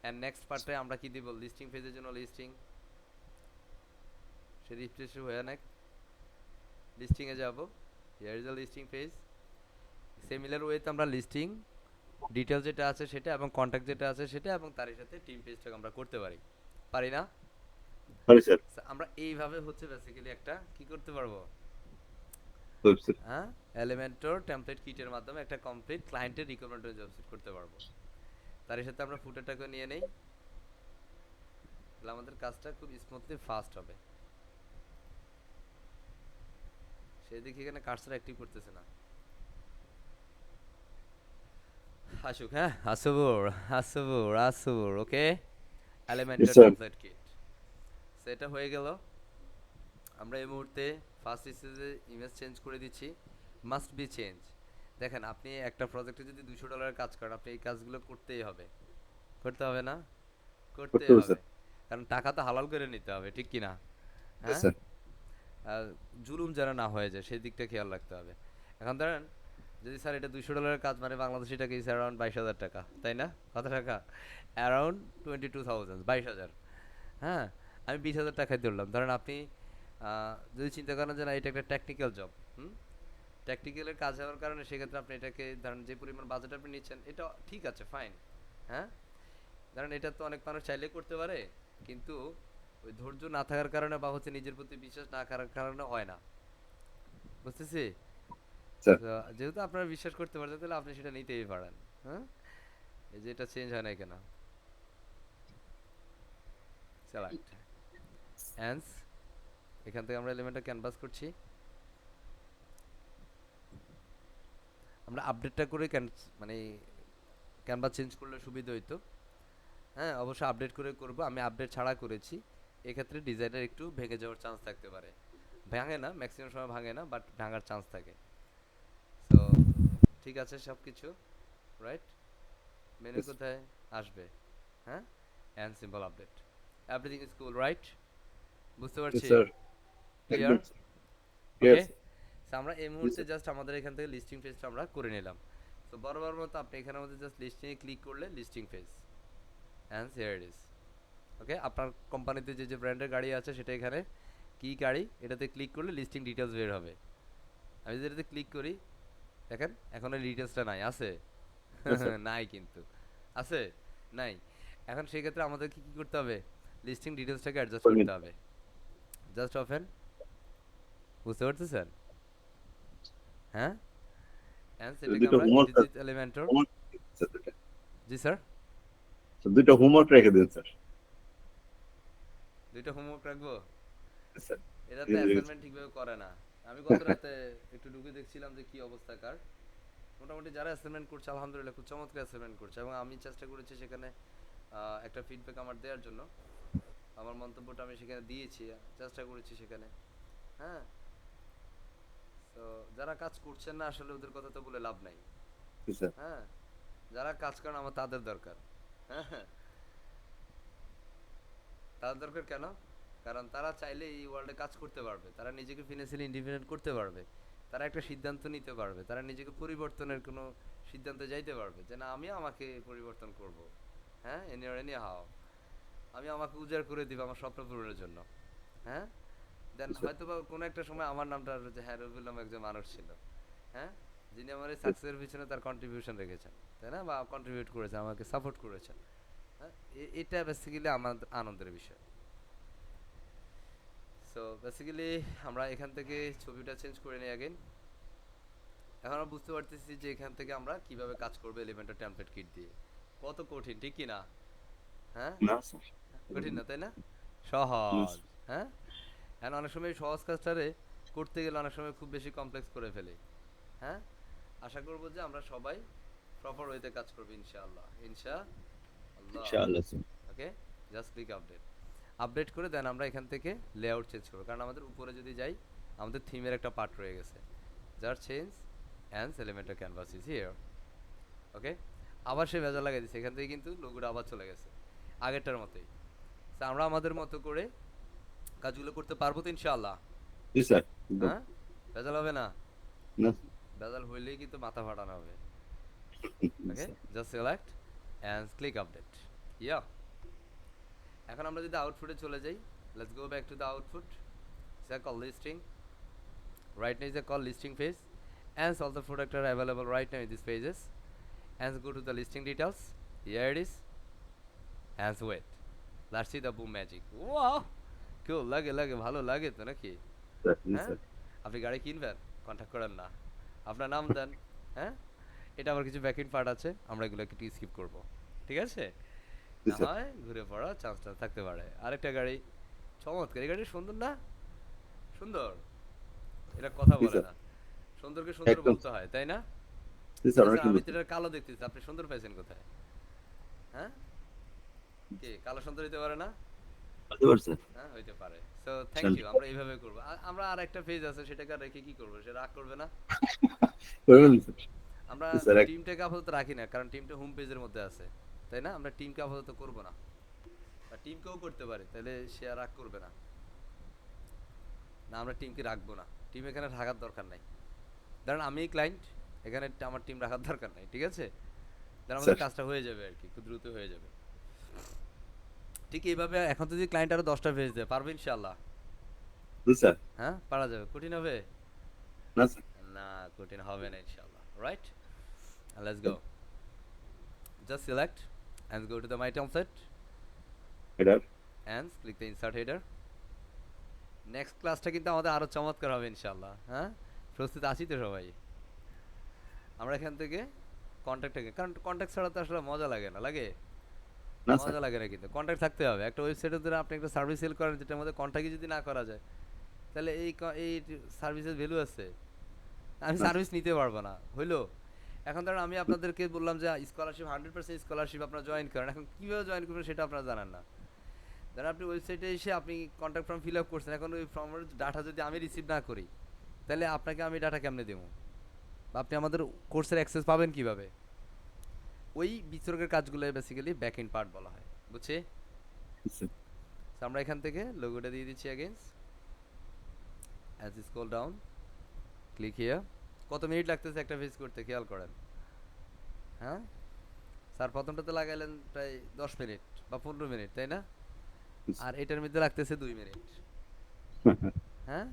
and next পার্টে আমরা কি দিব লিস্টিং ফেজের জন্য লিস্টিং সে রিফ্রেশ হয়ে অনেক লিস্টিং এ যাব here is the listing page similar ওয়েতে আমরা লিস্টিং ডিটেইলস যেটা আছে সেটা এবং কন্টাক্ট যেটা আছে সেটা এবং তার সাথে টিম পেজটাকে আমরা করতে পারি না পারি স্যার আমরা এইভাবে হচ্ছে বেসিক্যালি একটা কি করতে পারবো ওয়েবসাইট হ্যাঁ এলিমেন্টর টেমপ্লেট কিটের মাধ্যমে একটা কমপ্লিট ক্লায়েন্টের রিকমেন্ডেড ওয়েবসাইট করতে পারবো তার সাথে আমরা ফুটারটাকে নিয়ে নেই তাহলে আমাদের কাজটা খুব স্মুথলি ফাস্ট হবে সেই দিকে এখানে কার্সার অ্যাক্টিভ করতেছে না আসুক হ্যাঁ আসুবুর ওকে এলিমেন্টর sir. টেমপ্লেট কিট সেটা হয়ে গেল আমরা এই মুহূর্তে ফার্স্ট স্টেজে ইমেজ চেঞ্জ করে দিচ্ছি মাস্ট বি চেঞ্জ দেখেন আপনি একটা প্রজেক্টে যদি $200 কাজ করেন, আপনি এই কাজগুলো করতেই হবে। করতে হবে না? করতে করতেই হবে হবে। স্যার। কারণ টাকা তো হালাল করে নিতে হবে, ঠিক কি না? Yes, হ্যাঁ? স্যার। আর জুলুম যেন না হয়ে যায় সেই দিকটা খেয়াল রাখতে হবে। এখন ধরেন যদি স্যার এটা $200 কাজ মানে বাংলাদেশি টাকা ইজ অ্যারাউন্ড 22,000 টাকা, তাই না? কত টাকা? অ্যারাউন্ড 22,000, 22,000। হ্যাঁ, আমি 20,000 টাকায় ধরলাম। ধরেন আপনি যদি চিন্তা করেন যে না এটা একটা টেকনিক্যাল জব, হুম, টেকনিক্যালের কাজ হওয়ার কারণে সেক্ষেত্রে আপনি এটাকে ধরেন যে পরিমাণ বাজেট আপনি নিচ্ছেন এটা ঠিক আছে, ফাইন। হ্যাঁ, ধরেন এটা তো অনেক মানুষ চাইলে করতে পারে, কিন্তু ওই ধৈর্য না থাকার কারণে বা হচ্ছে নিজের প্রতি বিশ্বাস না করার কারণে হয় না, বুঝতেছি। স্যার। তো যেহেতু আপনারা বিশ্বাস করতে পারছেন তাহলে আপনি সেটা নিতেই পারেন। হ্যাঁ, এই যে এটা চেঞ্জ হয় না কেন? সেলেক্ট অ্যান্স, এখান থেকে আমরা এলিমেন্টটা ক্যানভাস করছি। আমরা আপডেটটা করে মানে ক্যানভাস চেঞ্জ করলে সুবিধা হইতো। হ্যাঁ, অবশ্যই আপডেট করে করব। আমি আপডেট ছাড়া করেছি, এক্ষেত্রে ডিজাইনের একটু ভেঙে যাওয়ার চান্স থাকতে পারে। ভাঙে না, ম্যাক্সিমাম সময় ভাঙে না, বাট ভাঙার চান্স থাকে। সো ঠিক আছে সব কিছু রাইট। মেনু Yes, কোথায় আসবে? হ্যাঁ, and simple update, everything is cool right. বুঝতে yes, পারছি? স্যার। ক্লিয়ার? একদম স্যার। ওকে, Yes, সো আমরা এই yes, মুহূর্তে স্যার। জাস্ট আমাদের এখান থেকে লিস্টিং পেজটা আমরা করে নিলাম। তো বরাবর মতো আপনি এখানের মধ্যে জাস্ট লিস্টিংয়ে ক্লিক করলে listing page, and here it is. Okay, আপনার কোম্পানিতে যে যে ব্র্যান্ডের গাড়ি আছে সেটা এখানে কি গাড়ি এটাতে ক্লিক করলে লিস্টিং ডিটেলস বের হবে। আমি যদি এটাতে ক্লিক করি, দেখেন এখন এই ডিটেলসটা নাই, আছে? Yes, sir. নাই কিন্তু, আছে? নাই। এখন সেই ক্ষেত্রে আমাদের কি কি করতে হবে? লিস্টিং ডিটেলসটাকে অ্যাডজাস্ট করে করতে নিন। হবে। জাস্ট ওপেন, বুঝতে পারতেছেন? হ্যাঁ, অ্যান্ড সেটাকে দুটো আমরা homework digit Elementor. Homework sir দুটো। জি স্যার, স্যার দুটো হোমওয়ার্ক রেখে দিন স্যার। দুইটা হোমওয়ার্ক রাখবো। Yes, sir. এরা তো রেখে দিন। অ্যাসাইনমেন্ট ঠিকভাবে করে না। আমি গত রাতে একটু ঢুকে দেখছিলাম যে কি অবস্থা কার। মোটামুটি যারা অ্যাসাইনমেন্ট করছে আলহামদুলিল্লাহ খুব চমৎকার অ্যাসাইনমেন্ট করছে, এবং আমি চেষ্টা করেছি সেখানে একটা ফিডব্যাক আমার দেওয়ার জন্য। আমার মন্তব্যটা আমি সেখানে দিয়েছি, চেষ্টা করেছি সেখানে। হ্যাঁ, তো যারা কাজ করছেন না আসলে ওদের কথা তো বলে লাভ নাই। Yes, sir. হ্যাঁ, যারা কাজ করেন আমার তাদের দরকার। হ্যাঁ হ্যাঁ, তাদের দরকার কেন? কারণ তারা চাইলে এই ওয়ার্ল্ডে কাজ করতে পারবে, তারা নিজেকে ফিনান্সিয়ালি ইন্ডিপেন্ডেন্ট করতে পারবে, তারা একটা সিদ্ধান্ত নিতে পারবে, তারা নিজেকে পরিবর্তনের কোনো সিদ্ধান্তে যাইতে পারবে যে না আমি আমাকে পরিবর্তন করব। হ্যাঁ, এনি অর এনি হাও আমি আমাকে উজাড় করে দিব আমার স্বপ্ন পূরণের জন্য। হ্যাঁ, দেন Yes, স্যার। হয়তো বা কোনো একটা সময় আমার নামটা আসবে যে হ্যাঁ রবিউল নামে একজন মানুষ ছিল, হ্যাঁ, যিনি আমার এই সাকসেসের পিছনে তার কন্ট্রিবিউশন রেখেছেন, তাই না, বা কন্ট্রিবিউট করেছেন, আমাকে সাপোর্ট করেছেন। হ্যাঁ, এটা বেসিক্যালি আমার আনন্দের বিষয়। সো বেসিক্যালি আমরা এখান থেকে ছবিটা চেঞ্জ করে নিই অ্যাগেন। এখন আমরা বুঝতে পারতেছি যে এখান থেকে আমরা কিভাবে কাজ করবো এলিমেন্টার টেমপ্লেট কিট দিয়ে। কত কঠিন, ঠিক কি না? হ্যাঁ, না স্যার। কঠিন না তাই না? Yes, সহজ। হ্যাঁ, এখন অনেক সময় এই সহজ কাজটারে করতে গেলে অনেক সময় খুব বেশি কমপ্লেক্স করে ফেলি। হ্যাঁ, আশা করবো যে আমরা সবাই প্রপার ওয়েতে কাজ করবো ইনশাআল্লাহ, ইনশাআল্লাহ। ইনশাআল্লাহ স্যার। ওকে, জাস্ট ক্লিক আপডেট। আপডেট করে দেন আমরা এখান থেকে লেআউট চেঞ্জ করবো, কারণ আমাদের উপরে যদি যাই আমাদের থিমের একটা পার্ট রয়ে গেছে, যার change and Elementor canvas is here. Okay, আবার সে ভেজা লাগাই দিচ্ছে, এখান থেকে কিন্তু লোগোটা আবার চলে গেছে আগেরটার মতোই। তো আমরা আমাদের মতো করে কাজগুলো করতে পারবো তো ইনশাআল্লাহ? জি স্যার। একদম। হ্যাঁ, ভেজাল হবে না? না ভেজাল হইলেই কিন্তু মাথা ফাটানো হবে। Okay, sir. Just select and click update. Yeah, এখন আমরা যদি আউটপুটে চলে যাই, let's go back to the output. It's a call listing. Right now is a call listing phase. And all the products are available right now in these pages. And go to the listing details. Here it is. And wait. Let's see the boom magic. Wow! Cool, লাগে ভালো লাগে তো নাকি? স্যার, জি হ্যাঁ, স্যার। আপনি গাড়ি কিনবেন, কন্ট্যাক্ট করেন না, আপনার নাম দেন। হ্যাঁ, এটা আবার কিছু ব্যাকএন্ড পার্ট আছে, আমরা এগুলো একটু স্কিপ করব, ঠিক আছে? জি না স্যার। হয় ঘুরে পড়ার চান্সটা থাকতে পারে। আরেকটা গাড়ি, চমৎকার, এই গাড়ি সুন্দর না? সুন্দর, এটা কথা জি বলে স্যার। না, সুন্দরকে সুন্দর একদম। বলতে হয়, তাই না? জি স্যার, অনেক স্যার আমি সুন্দর তো স্যার। এটা কালো দেখতেছি, আপনি সুন্দর পাইছেন কোথায়? হ্যাঁ, কি কালো সুন্দর হইতে পারে না? বুঝতে পারছেন? হ্যাঁ, হইতে পারে। সো থ্যাংক ইউ, ইনশাআল্লাহ। আমরা এইভাবে করবো। আমরা আর একটা পেজ আছে সেটাকে আর রেখে কি করবো, সে রাগ করবে না? করে ফেলুন স্যার। আমরা স্যার টিমটাকে আপাতত রাখি না, কারণ টিমটা হোম পেজের মধ্যে আছে, তাই না? আমরা টিমকে আপাতত করব না, বা টিমকেও করতে পারি, তাহলে সে আর রাগ করবে না। না, আমরা টিমকে রাখবো না, টিম এখানে রাখার দরকার নাই। ধরেন আমি ক্লায়েন্ট, এখানে আমার টিম রাখার দরকার নাই, ঠিক আছে? তাহলে আমাদের স্যার কাজটা হয়ে যাবে আর কি, খুব দ্রুত হয়ে যাবে। ঠিক এইভাবে এখন যদি ক্লায়েন্ট আরো 10টা পেজ দেয়, পারবে ইনশাআল্লাহ? স্যার হ্যাঁ, পারা যাবে। কঠিন হবে? না স্যার না, কঠিন হবে না ইনশাআল্লাহ, right? Let's go, just select and go to the my template এটার and click the insert header. Next ক্লাসটা কিন্তু আমাদের আরো চমৎকার হবে ইনশাআল্লাহ। হ্যাঁ, প্রস্তুত আছি তো সবাই? আমরা এখান থেকে কন্ট্যাক্টটাকে, কারণ কন্ট্যাক্ট ছাড়া তো আসলে মজা লাগে না, লাগে? না স্যার মজা লাগে না, কিন্তু কন্ট্যাক্ট থাকতে হবে। একটা ওয়েবসাইটের দ্বারা আপনি একটা সার্ভিস সেল করেন, যেটার মধ্যে কন্ট্যাক্টই যদি না করা যায়, তাহলে এই সার্ভিসের ভ্যালু আছে? আমি না। সার্ভিস নিতে পারবো না, হইলো? এখন ধরেন আমি আপনাদেরকে বললাম যে স্কলারশিপ 100% স্কলারশিপ আপনারা জয়েন করেন, এখন কীভাবে জয়েন করবেন সেটা আপনারা জানেন না। ধরেন আপনি ওয়েবসাইটে এসে আপনি কন্ট্যাক্ট ফর্ম ফিল আপ করছেন, এখন ওই ফর্মের ডাটা যদি আমি রিসিভ না করি, তাহলে আপনাকে আমি ডাটা কেমনে দেবো, বা আপনি আমাদের কোর্সের অ্যাক্সেস পাবেন কিভাবে? ওই বিতরকের কাজগুলো বেসিক্যালি ব্যাক এন্ড পার্ট বলা হয়, বুঝছি? স্যার So আমরা এখান থেকে লোগোটা দিয়ে দিচ্ছি against, as you scroll down click here। কত মিনিট লাগতেছে একটা পেজ করতে খেয়াল করেন। হ্যাঁ স্যার, প্রথমটাতে লাগাইলেন প্রায় 10 মিনিট বা 15 মিনিট, তাই না? আর এটার মধ্যে লাগতেছে 2 মিনিট। হ্যাঁ,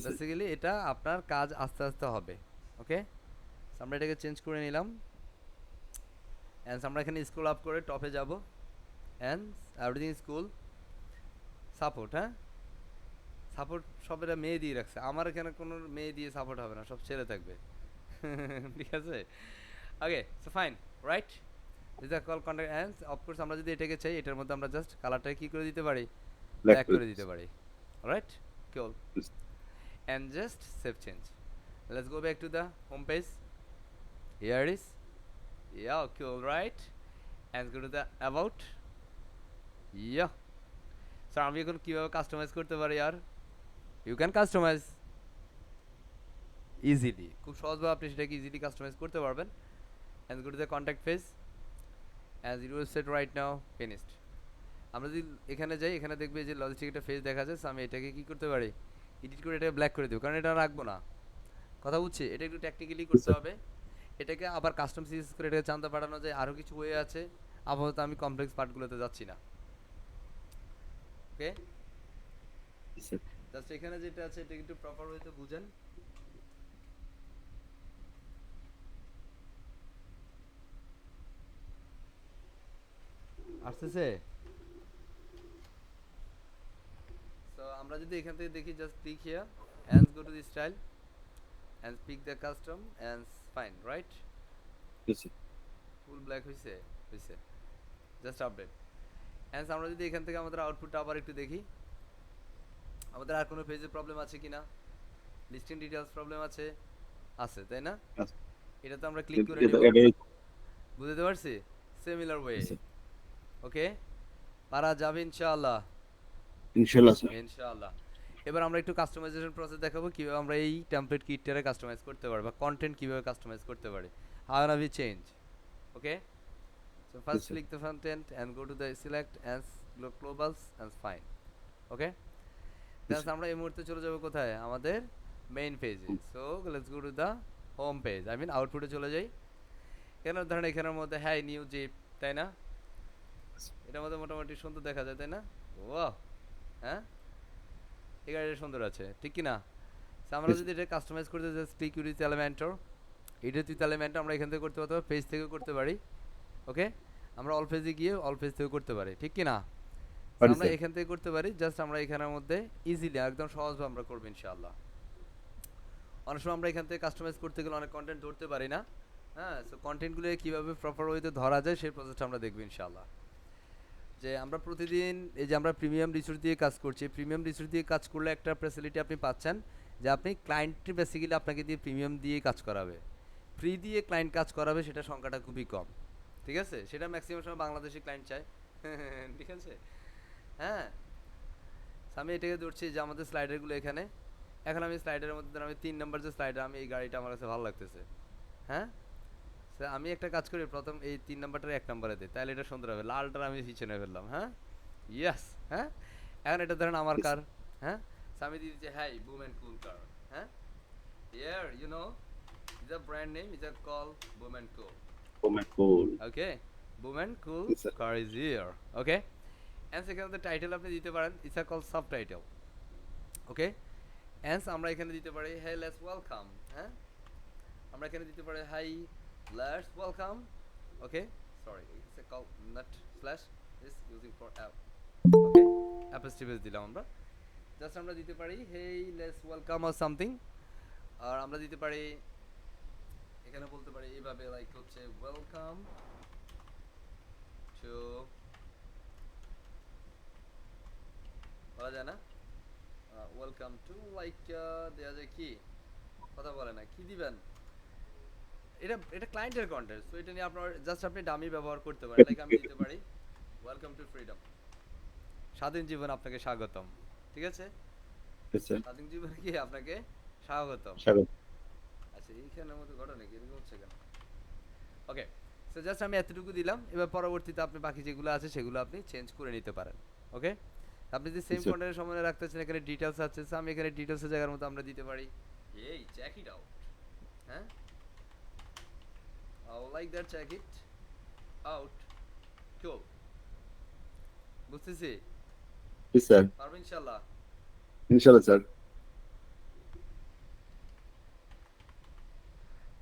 স্যার বেসিক্যালি এটা আপনার কাজ আস্তে আস্তে হবে। ওকে, আমরা এটাকে চেঞ্জ করে নিলাম, এন্ড আমরা এখানে স্ক্রল আপ করে টপে যাব, and everything is cool. Support, হ্যাঁ সাপোর্ট সব এরা মেয়ে দিয়ে রাখছে, আমার এখানে কোনো মেয়ে দিয়ে সাপোর্ট হবে না, সব ছেলে থাকবে। ঠিক আছে, okay, so fine, right? This are call contact and of course আমরা যদি এটাকে চাই, এটার মধ্যে আমরা জাস্ট কালারটাকে কি করে দিতে পারি, ব্ল্যাক করে দিতে পারি, right? Cool, and just save change. Let's go back to the home page. Here it is. Yeah, cool, right? And go to the about. Yeah. So আমি এখন কিভাবে কাস্টমাইজ করতে পারি? আর ইউ ক্যান কাস্টমাইজ ইজিলি, খুব সহজভাবে আপনি সেটাকে ইজিলি কাস্টমাইজ করতে পারবেন। and go to the contact page as it was set right now finished। আমরা যদি এখানে যাই, এখানে দেখবে যে লজিস্টিক একটা ফেজ দেখা যাচ্ছে, আমি এটাকে কি করতে পারি, এডিট করে এটাকে ব্ল্যাক করে দেবো, কারণ এটা রাখবো না। কথা বুঝছি? এটা একটু টেকনিক্যালি করতে হবে, এটাকে আবার কাস্টম সিরিজ করে এটাকে জানতে পাঠানো যায়, আরও কিছু ওয়ে আছে। আপাতত আমি কমপ্লেক্স পার্টগুলোতে যাচ্ছি না। ওকে, স্যার জাস্ট এখানে যেটা আছে এটা একটু প্রপার ওয়েতে বুঝেন। আসতেছে? সো আমরা যদি এখান থেকে দেখি, just click here and go to the style and pick the custom and fine, right? Sir full black হইছে, হইছে, জাস্ট আপডেট। এন্ড আমরা যদি এখান থেকে আমাদের আউটপুটটা আবার একটু দেখি, আমাদের আর কোনো পেজে প্রবলেম আছে কিনা, লিস্টিং ডিটেইলস প্রবলেম আছে, আছে তাই না? আছে। এটা তো আমরা ক্লিক করে এটা নেব, এটা বুঝতে পারছি? সিমিলার ওয়ে, স্যার ওকে, পারা যাবে ইনশাআল্লাহ, ইনশাআল্লাহ স্যার ইনশাআল্লাহ। এবার আমরা একটু কাস্টমাইজেশন প্রসেস দেখাবো, কিভাবে আমরা এই টেমপ্লেট কিটটারে কাস্টমাইজ করতে পারি, বা কন্টেন্ট কিভাবে কাস্টমাইজ করতে পারি, how can we change. Okay, so first sir. click the front end and go to the select and globals and fine, okay? Yes, Then আমরা এই মুহূর্তে চলে যাব কোথায়, আমাদের মেইন পেজে। So let's go to the home page, I mean আউটপুটে চলে যাই। কেন ধরেন এখানের মধ্যে হ্যাঁ নিউ জিপ, তাই না? এটার মধ্যে মোটামুটি সুন্দর দেখা যায়, তাই না? ওয়াও, হ্যাঁ এই গাড়িটা সুন্দর আছে, ঠিক কি না? So আমরা Yes. যদি এটা কাস্টমাইজ করতে চাই, ক্লিক করি এলিমেন্টর, এটা তুই এলিমেন্টর আমরা এখান থেকে করতে পারবো, পেজ থেকে করতে পারি। ওকে, আমরা অল পেজে গিয়ে অল পেজ থেকে করতে পারি, ঠিক কি না? So পারি, আমরা sir. এখান থেকে করতে পারি, জাস্ট আমরা এখানের মধ্যে ইজিলি একদম সহজভাবে আমরা করব ইনশাআল্লাহ। অনেক সময় আমরা এখান থেকে কাস্টমাইজ করতে গেলে অনেক কন্টেন্ট ধরতে পারি না। হ্যাঁ, সো কন্টেন্টগুলো কীভাবে প্রপার ওয়েতে ধরা যায় সেই প্রসেসটা আমরা দেখব ইনশাআল্লাহ। যে আমরা প্রতিদিন এই যে আমরা প্রিমিয়াম রিসোর্স দিয়ে কাজ করছি, প্রিমিয়াম রিসোর্স দিয়ে কাজ করলে একটা ফ্যাসিলিটি আপনি পাচ্ছেন, যে আপনি ক্লায়েন্টটি বেসিক্যালি আপনাকে দিয়ে প্রিমিয়াম দিয়ে কাজ করাবে, ফ্রি দিয়ে ক্লায়েন্ট কাজ করাবে, সেটা সংখ্যাটা খুবই কম, ঠিক আছে? সেটা ম্যাক্সিমাম সময় বাংলাদেশি ক্লায়েন্ট চায়, ঠিক আছে? হ্যাঁ, আমি এটাকে ধরছি যে আমাদের স্লাইডারগুলো এখানে, এখন আমি স্লাইডারের মধ্যে আমি 3 নম্বর যে স্লাইডার, আমি এই গাড়িটা আমার কাছে ভালো লাগতেছে, হ্যাঁ আমি একটা কাজ করি, প্রথম এই 3 নাম্বারটার 1 নম্বরে দেই, তাহলে এটা সুন্দর হবে। লালটার আমি পিছনে ফেললাম, হ্যাঁ? ইয়েস, হ্যাঁ? এখন এটা ধরেন আমার কার, হ্যাঁ? So আমি দিয়ে দিচ্ছি হাই বুম এন্ড কুল কার, হ্যাঁ? Here, you know, is a brand name is a call Boom and Cool. Oh my god. Okay, Boom and Cool Yes, sir. car is here. Okay, and second the title আপনি দিতে পারেন, it's a called subtitle. Okay, and আমরা এখানে দিতে পারি hey let's welcome, হ্যাঁ? আমরা এখানে দিতে পারি hi let's welcome. Okay, sorry, it's a call not slash is using for app. Okay, apostrophe দিলাম আমরা, জাস্ট আমরা দিতে পারি hey let's welcome or something, আর আমরা দিতে পারি এখানে বলতে পারি এইভাবে লাইক হচ্ছে ওয়েলকাম টু, বলা যায় না ওয়েলকাম টু, লাইক দেয়া যায় কি, কথা বলে না, কি দিবেন, এটা ক্লায়েন্টের কন্টেন্ট, সো এটা নিয়ে আপনার জাস্ট আপনি ডামি ব্যবহার করতে পারেন। লাইক আমি দিতে পারি ওয়েলকাম টু ফ্রিডম, স্বাধীন জীবন আপনাকে স্বাগতম, ঠিক আছে? Yes, sir. স্বাধীন জীবনে কি আপনাকে স্বাগতম। স্বাগত। আচ্ছা এইখানের মধ্যে ঘটনা কি এরকম হচ্ছে কেন? ওকে, সো জাস্ট আমি এতটুকু দিলাম, এবার পরবর্তীতে আপনি বাকি যেগুলো আছে সেগুলো আপনি চেঞ্জ করে নিতে পারেন। ওকে, আপনি যে সেম Yes, sir. কন্টেন্টের সময় রাখতেছেন, এখানে ডিটেইলস আছে, সো আমি এখানে ডিটেইলসের জায়গার মতো আমরা দিতে পারি এই চেক ইট আউট, হ্যাঁ? I like that, check it out, cool, বুঝতেছি, Yes, sir. পারবো ইনশাআল্লাহ। ইনশাআল্লাহ স্যার।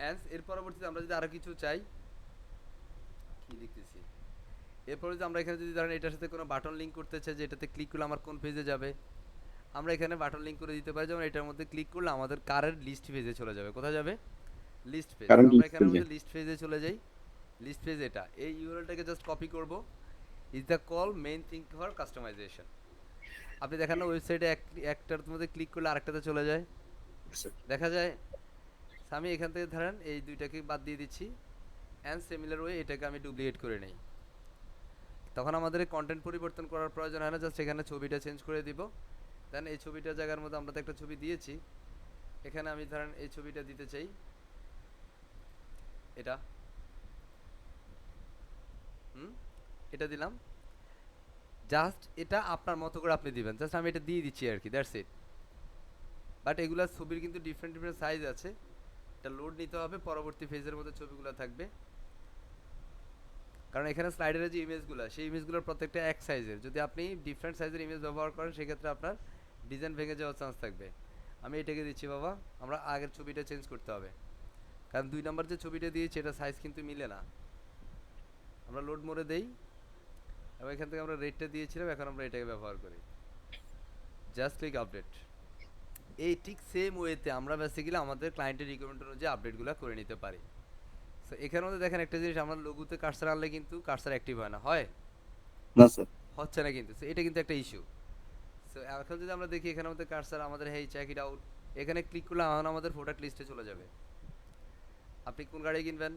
এন্ড এর পরবর্তীতে আমরা যদি আরো কিছু চাই, কি লিখতেছি, এরপরে যদি আমরা এখানে যদি ধরেন এটার সাথে কোনো বাটন লিংক করতে চাই, যে এটাতে ক্লিক করলে আমার কোন পেজে যাবে, আমরা এখানে বাটন লিংক করে দিতে পারি। যেমন এটার মধ্যে ক্লিক করলে আমাদের কারের লিস্ট পেজে চলে যাবে। কোথায় যাবে? List page. Current আমরা list এখানের page-এ। মধ্যে লিস্ট পেজে চলে যাই। লিস্ট পেজ এটা, এই ইউআরএলটাকে জাস্ট কপি করব, is the call main thing for customization. আপনি দেখেন না ওয়েবসাইটে একটার মধ্যে ক্লিক করলে আরেকটাতে চলে যায়, Yes, sir. দেখা যায়। আমি এখান থেকে ধরেন এই দুইটাকে বাদ দিয়ে দিচ্ছি, অ্যান্ড সিমিলার ওয়ে এটাকে আমি ডুপ্লিকেট করে নেই, তখন আমাদের কন্টেন্ট পরিবর্তন করার প্রয়োজন হয় না, জাস্ট এখানে ছবিটা চেঞ্জ করে দিব। দেন এই ছবিটার জায়গার মধ্যে আমরা তো একটা ছবি দিয়েছি, এখানে আমি ধরেন এই ছবিটা দিতে চাই, এটা এটা দিলাম, জাস্ট এটা আপনার মতো করে আপনি দিবেন, জাস্ট আমি এটা দিয়ে দিচ্ছি আর কি, দ্যাটস ইট। বাট এগুলা ছবির কিন্তু ডিফারেন্ট ডিফারেন্ট সাইজ আছে, এটা লোড নিতে হবে, পরবর্তী ফেজের মধ্যে ছবিগুলো থাকবে, কারণ এখানে স্লাইডারের যে ইমেজগুলো, সেই ইমেজগুলোর প্রত্যেকটা এক সাইজের, যদি আপনি ডিফারেন্ট সাইজের ইমেজ ব্যবহার করেন সেক্ষেত্রে আপনার ডিজাইন ভেঙে যাওয়ার চান্স থাকবে। আমি এটাকে দিচ্ছি বাবা, আমরা আগের ছবিটা চেঞ্জ করতে হবে, কারণ 2 নাম্বার যে ছবিটা দিয়েছি এটা সাইজ কিন্তু মিলে না। আমরা লোড মোডে দেই, এবং এখান থেকে আমরা রেটটা দিয়েছিলাম, এখন আমরা এটাকে ব্যবহার করি, জাস্ট ক্লিক আপডেট। এই ঠিক সেম ওয়েতে আমরা বেসিক্যালি আমাদের ক্লায়েন্টের রিকোয়ারমেন্ট অনুযায়ী আপডেটগুলো করে নিতে পারি। সো এখানের মধ্যে দেখেন একটা জিনিস, আমরা লোগোতে কার্সার আনলে কিন্তু কার্সার অ্যাক্টিভ হয় না, হয় না স্যার। হচ্ছে না কিন্তু, সো এটা কিন্তু একটা ইস্যু। সো এখন যদি আমরা দেখি এখানের মধ্যে কার্সার আমাদের হেই চেক ইট আউট, এখানে ক্লিক করলে এখন আমাদের প্রোডাক্ট লিস্টে চলে যাবে। আপনি কোন গাড়ি কিনবেন?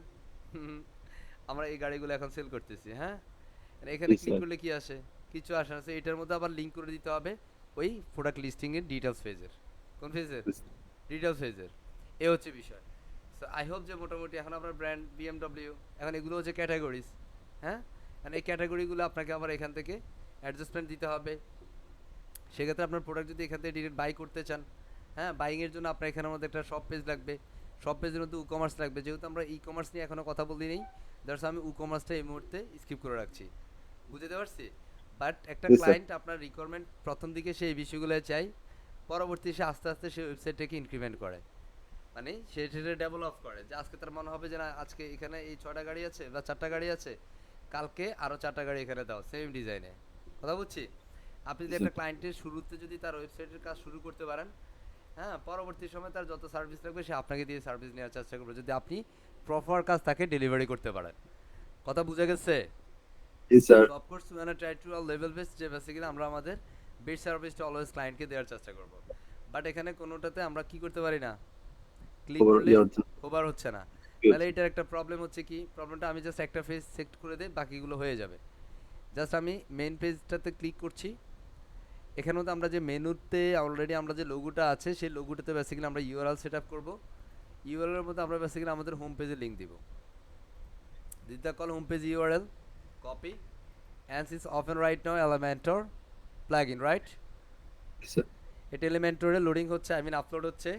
আমরা এই গাড়িগুলো এখন সেল করতেছি, হ্যাঁ? এখানে Yes, ক্লিক sir. করলে কি আসে? কিছু আসে না। সো এটার মধ্যে আবার লিংক করে দিতে হবে ওই প্রোডাক্ট লিস্টিং এর ডিটেইলস পেজের। কোন পেজের? Yes. ডিটেইলস পেজের। এই হচ্ছে বিষয়। সো আই হোপ যে মোটামুটি এখন আপনার ব্র্যান্ড BMW, এখন এগুলো হচ্ছে ক্যাটাগরিজ, হ্যাঁ? মানে এই ক্যাটাগরিগুলো আপনাকে আবার এখান থেকে অ্যাডজাস্টমেন্ট দিতে হবে। সেক্ষেত্রে আপনার প্রোডাক্ট যদি এখান থেকে ডিরেক্ট বাই করতে চান, হ্যাঁ, বাইং এর জন্য আপনার এখানের মধ্যে একটা শপ পেজ লাগবে, শপ পেজের মধ্যে ই-কমার্স লাগবে। যেহেতু আমরা ই-কমার্স নিয়ে এখনো কথা বলি নেই, দ্যাটস আমি ই-কমার্সটা এই মুহূর্তে স্কিপ করে রাখছি, বুঝতে পারছি। বাট একটা Yes, sir. ক্লায়েন্ট আপনার রিকোয়ারমেন্ট প্রথম দিকে সেই বিষয়গুলো চাই, পরবর্তী সে আস্তে আস্তে সেই ওয়েবসাইটটাকে ইনক্রিমেন্ট করে, মানে সে সেটা ডেভেলপ করে, যে আজকে তার মনে হবে যে না আজকে এখানে এই 6টা গাড়ি আছে বা 4টা গাড়ি আছে, কালকে আরো 4টা গাড়ি এখানে দাও সেম ডিজাইনে, কথা বুঝছি। আপনি যদি Yes, একটা sir. ক্লায়েন্টের শুরুতে যদি তার ওয়েবসাইটের কাজ শুরু করতে পারেন, হ্যাঁ, পরবর্তী সময় তার যত সার্ভিস লাগবে সে আপনাকে দিয়ে সার্ভিস নেওয়ার চেষ্টা করবে, যদি আপনি প্রপার কাজ তাকে ডেলিভারি করতে পারেন। কথা বুঝা গেছে? Yes, sir. Of course we want to try to level base, যে বেসিক্যালি আমরা আমাদের বেস্ট সার্ভিসটা অলওয়েজ ক্লায়েন্টকে দেওয়ার চেষ্টা করব। বাট এখানে কোনোটাতে আমরা কি করতে পারি না, ক্লিক Over করলে ইয়ে হচ্ছে না। ওভার হচ্ছে না। Yes. তাহলে এটার একটা প্রবলেম হচ্ছে কি, প্রবলেমটা আমি জাস্ট একটা পেজ সিলেক্ট করে দেই, বাকিগুলো হয়ে যাবে। জাস্ট আমি মেইন পেজটাতে ক্লিক করছি, এখানে মধ্যে আমরা যে মেনুতে অলরেডি আমরা যে লোগোটা আছে সেই লোগোটাতে বেসিক্যালি আমরা ইউআরএল সেটআপ করব। ইউআরএল এর মধ্যে আমরা বেসিক্যালি আমাদের হোম পেজে লিংক দিব, This is the call homepage URL. Copy. And it's open right now Elementor plugin, right? Sir এটা এলিমেন্টরে লোডিং হচ্ছে, আই মিন আপলোড হচ্ছে।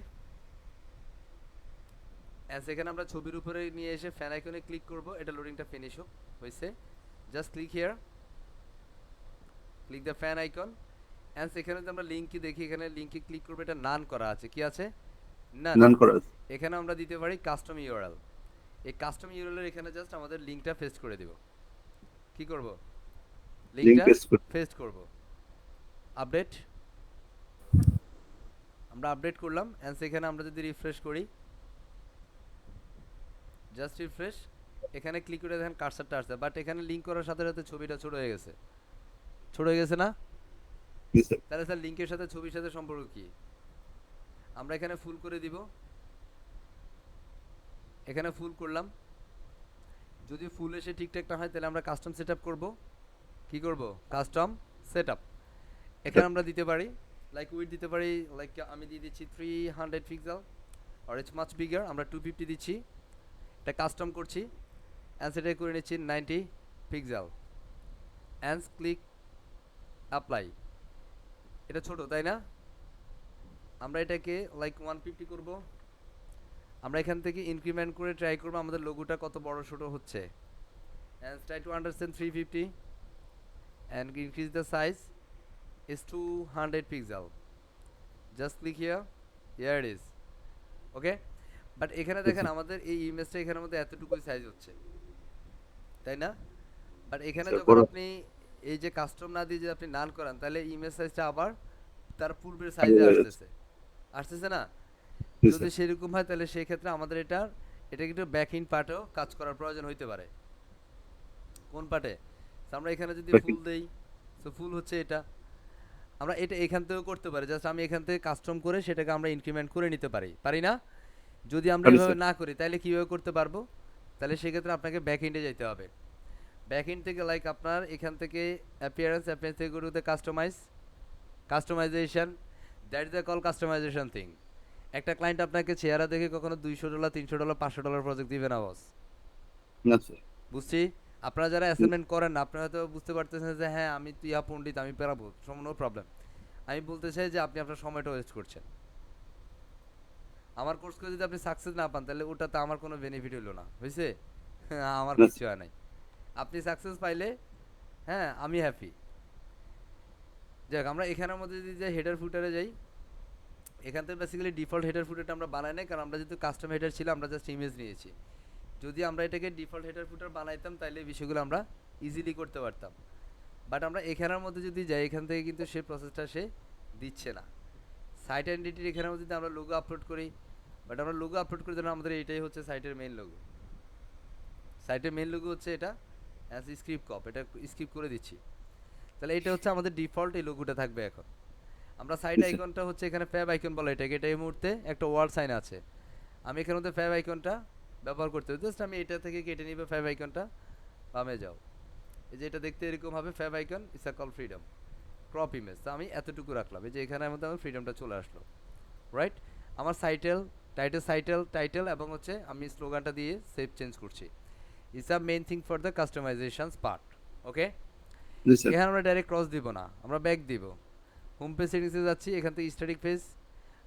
অ্যান্ড সেখানে আমরা ছবির উপরে নিয়ে এসে ফ্যান আইকনে ক্লিক করব, এটা লোডিংটা ফিনিশ হোক হয়েছে। Just click here, click the fan icon. And সেখানে যদি আমরা লিঙ্ক কি দেখি, এখানে লিঙ্কে ক্লিক করবো, এটা নান করা আছে, কি আছে? নান। নান করা আছে। এখানে আমরা দিতে পারি কাস্টম ইউআরএল। এই কাস্টম ইউআরএল এর এখানে জাস্ট আমাদের লিঙ্কটা পেস্ট করে দিব। কি করব? লিংক লিঙ্কটা পেস্ট করতে পেস্ট করব। আপডেট, আমরা আপডেট করলাম। অ্যান্ড সেখানে আমরা যদি রিফ্রেশ করি, জাস্ট রিফ্রেশ, এখানে ক্লিক করে দেখেন কার্সারটা আসছে, বাট এখানে লিঙ্ক করার সাথে সাথে ছবিটা ছোট হয়ে গেছে। ছোট হয়ে গেছে না? জি স্যার তাহলে স্যার লিঙ্কের সাথে ছবির সাথে সম্পর্ক কি? আমরা এখানে ফুল করে দিব, এখানে ফুল করলাম। যদি ফুল এসে ঠিকঠাক না হয় তাহলে আমরা কাস্টম সেটআপ করব। কি করব? Custom setup. এখানে আমরা দিতে পারি লাইক উইথ দিতে পারি, লাইক আমি দিয়ে দিচ্ছি 300 পিক্সেল, আর ইটস মাচ বিগার, আমরা 250 দিচ্ছি। এটা কাস্টম করছি, অ্যান্ড সেটা করে নিচ্ছি 90 পিক্সেল। And click apply. এটা ছোট তাই না? আমরা এটাকে লাইক 150 করব। আমরা এখান থেকে ইনক্রিমেন্ট করে ট্রাই করব আমাদের লোগোটা কত বড় ছোট হচ্ছে। And try to understand 350 and increase the size is 200 pixel. Just click here, here it is. Okay, but এখানে দেখেন আমাদের এই ইমেজটা এখানের মধ্যে এতটুকুই সাইজ হচ্ছে, তাই না? বাট এখানে যখন আপনি এই যে কাস্টম না দিয়ে যে আপনি নান করান, তাহলে ইমেজ সাইজটা আবার তার পূর্বের সাইজে আসতেছে, আসতেছে না? যদি সেরকম হয় তাহলে সেই ক্ষেত্রে আমাদের এটা কিন্তু ব্যাক ইন পার্টেও কাজ করার প্রয়োজন হইতে পারে। কোন পার্টে? আমরা এখানে যদি ফুল দেই, সো ফুল হচ্ছে এটা। আমরা এটা এখান থেকেও করতে পারি, জাস্ট আমি এখান থেকে কাস্টম করে সেটাকে আমরা ইনক্রিমেন্ট করে নিতে পারি, পারি না? যদি আমরা এভাবে না করি তাহলে কিভাবে করতে পারবো? তাহলে সেক্ষেত্রে আপনাকে ব্যাক এন্ডে যেতে হবে। ব্যাক এন্ড থেকে লাইক আপনার এখান থেকে অ্যাপিয়ারেন্স থেকে go to the customization, that is the call customization thing. একটা ক্লায়েন্ট আপনাকে চেহারা দেখে কখনো $200 $300 $500 প্রজেক্ট দিবে না বস। না স্যার বুঝছি। আপনারা যারা অ্যাসাইনমেন্ট করেন না, আপনারা হয়তো বুঝতে পারতেছেন যে হ্যাঁ আমি তো ইয়া পণ্ডিত, আমি পেরাবো, নো প্রবলেম। আমি বলতে চাই যে আপনি আপনার সময়টা ওয়েস্ট করছেন। আমার কোর্স করে যদি আপনি সাকসেস না পান তাহলে ওটাতে আমার কোনো বেনিফিট হলো না, হয়েছে? আমার কিছু হয় নাই। আপনি সাকসেস পাইলে হ্যাঁ আমি হ্যাপি। যাক, আমরা এখানের মধ্যে যদি যাই হেডার ফুটারে যাই, এখান থেকে বেসিক্যালি ডিফল্ট হেডার ফুটারটা আমরা বানাই নাই, কারণ আমরা যেহেতু কাস্টম হেডার ছিল আমরা জাস্ট ইমেজ নিয়েছি। যদি আমরা এটাকে ডিফল্ট হেডার ফুটার বানাইতাম তাহলে এই বিষয়গুলো আমরা ইজিলি করতে পারতাম। বাট আমরা এখানের মধ্যে যদি যাই, এখান থেকে কিন্তু সেই প্রসেসটা সে দিচ্ছে না। সাইট আইডেন্টিটির এখানের মধ্যে যদি আমরা লোগো আপলোড করি, বাট আমরা লোগো আপলোড করে দিলাম, আমাদের এটাই হচ্ছে সাইটের মেইন লোগো। সাইটের মেইন লোগো হচ্ছে এটা, অ্যাজ স্ক্রিপ্ট কপ, এটা স্ক্রিপ্ট করে দিচ্ছি। তাহলে এটা হচ্ছে আমাদের ডিফল্ট, এই লোগোটা থাকবে। এখন আমরা সাইড আইকনটা হচ্ছে এখানে ফ্যাব আইকন বলে এটাকে, এটা এই মুহূর্তে একটা ওয়ার্ড সাইন আছে, আমি এখানে মধ্যে ফ্যাব আইকনটা ব্যবহার করতে হবে। জাস্ট আমি এটা থেকে কেটে নিব ফ্যাব আইকনটা, বামে যাও, এই যে এটা দেখতে এরকম হবে fab icon, it's a call freedom crop image. তো আমি এতটুকু রাখলাম, এই যে এখানের মধ্যে আমার ফ্রিডমটা চলে আসলো, রাইট? আমার টাইটেল এবং হচ্ছে আমি স্লোগানটা দিয়ে সেভ চেঞ্জ করছি। It's a main thing for the customisations part. Okay, এখানে আমরা ডাইরেক্ট ক্রস দিব না, আমরা ব্যাক দিব। হোম পেজ সেটিংসে যাচ্ছি, এখান থেকে স্ট্যাটিক পেজ।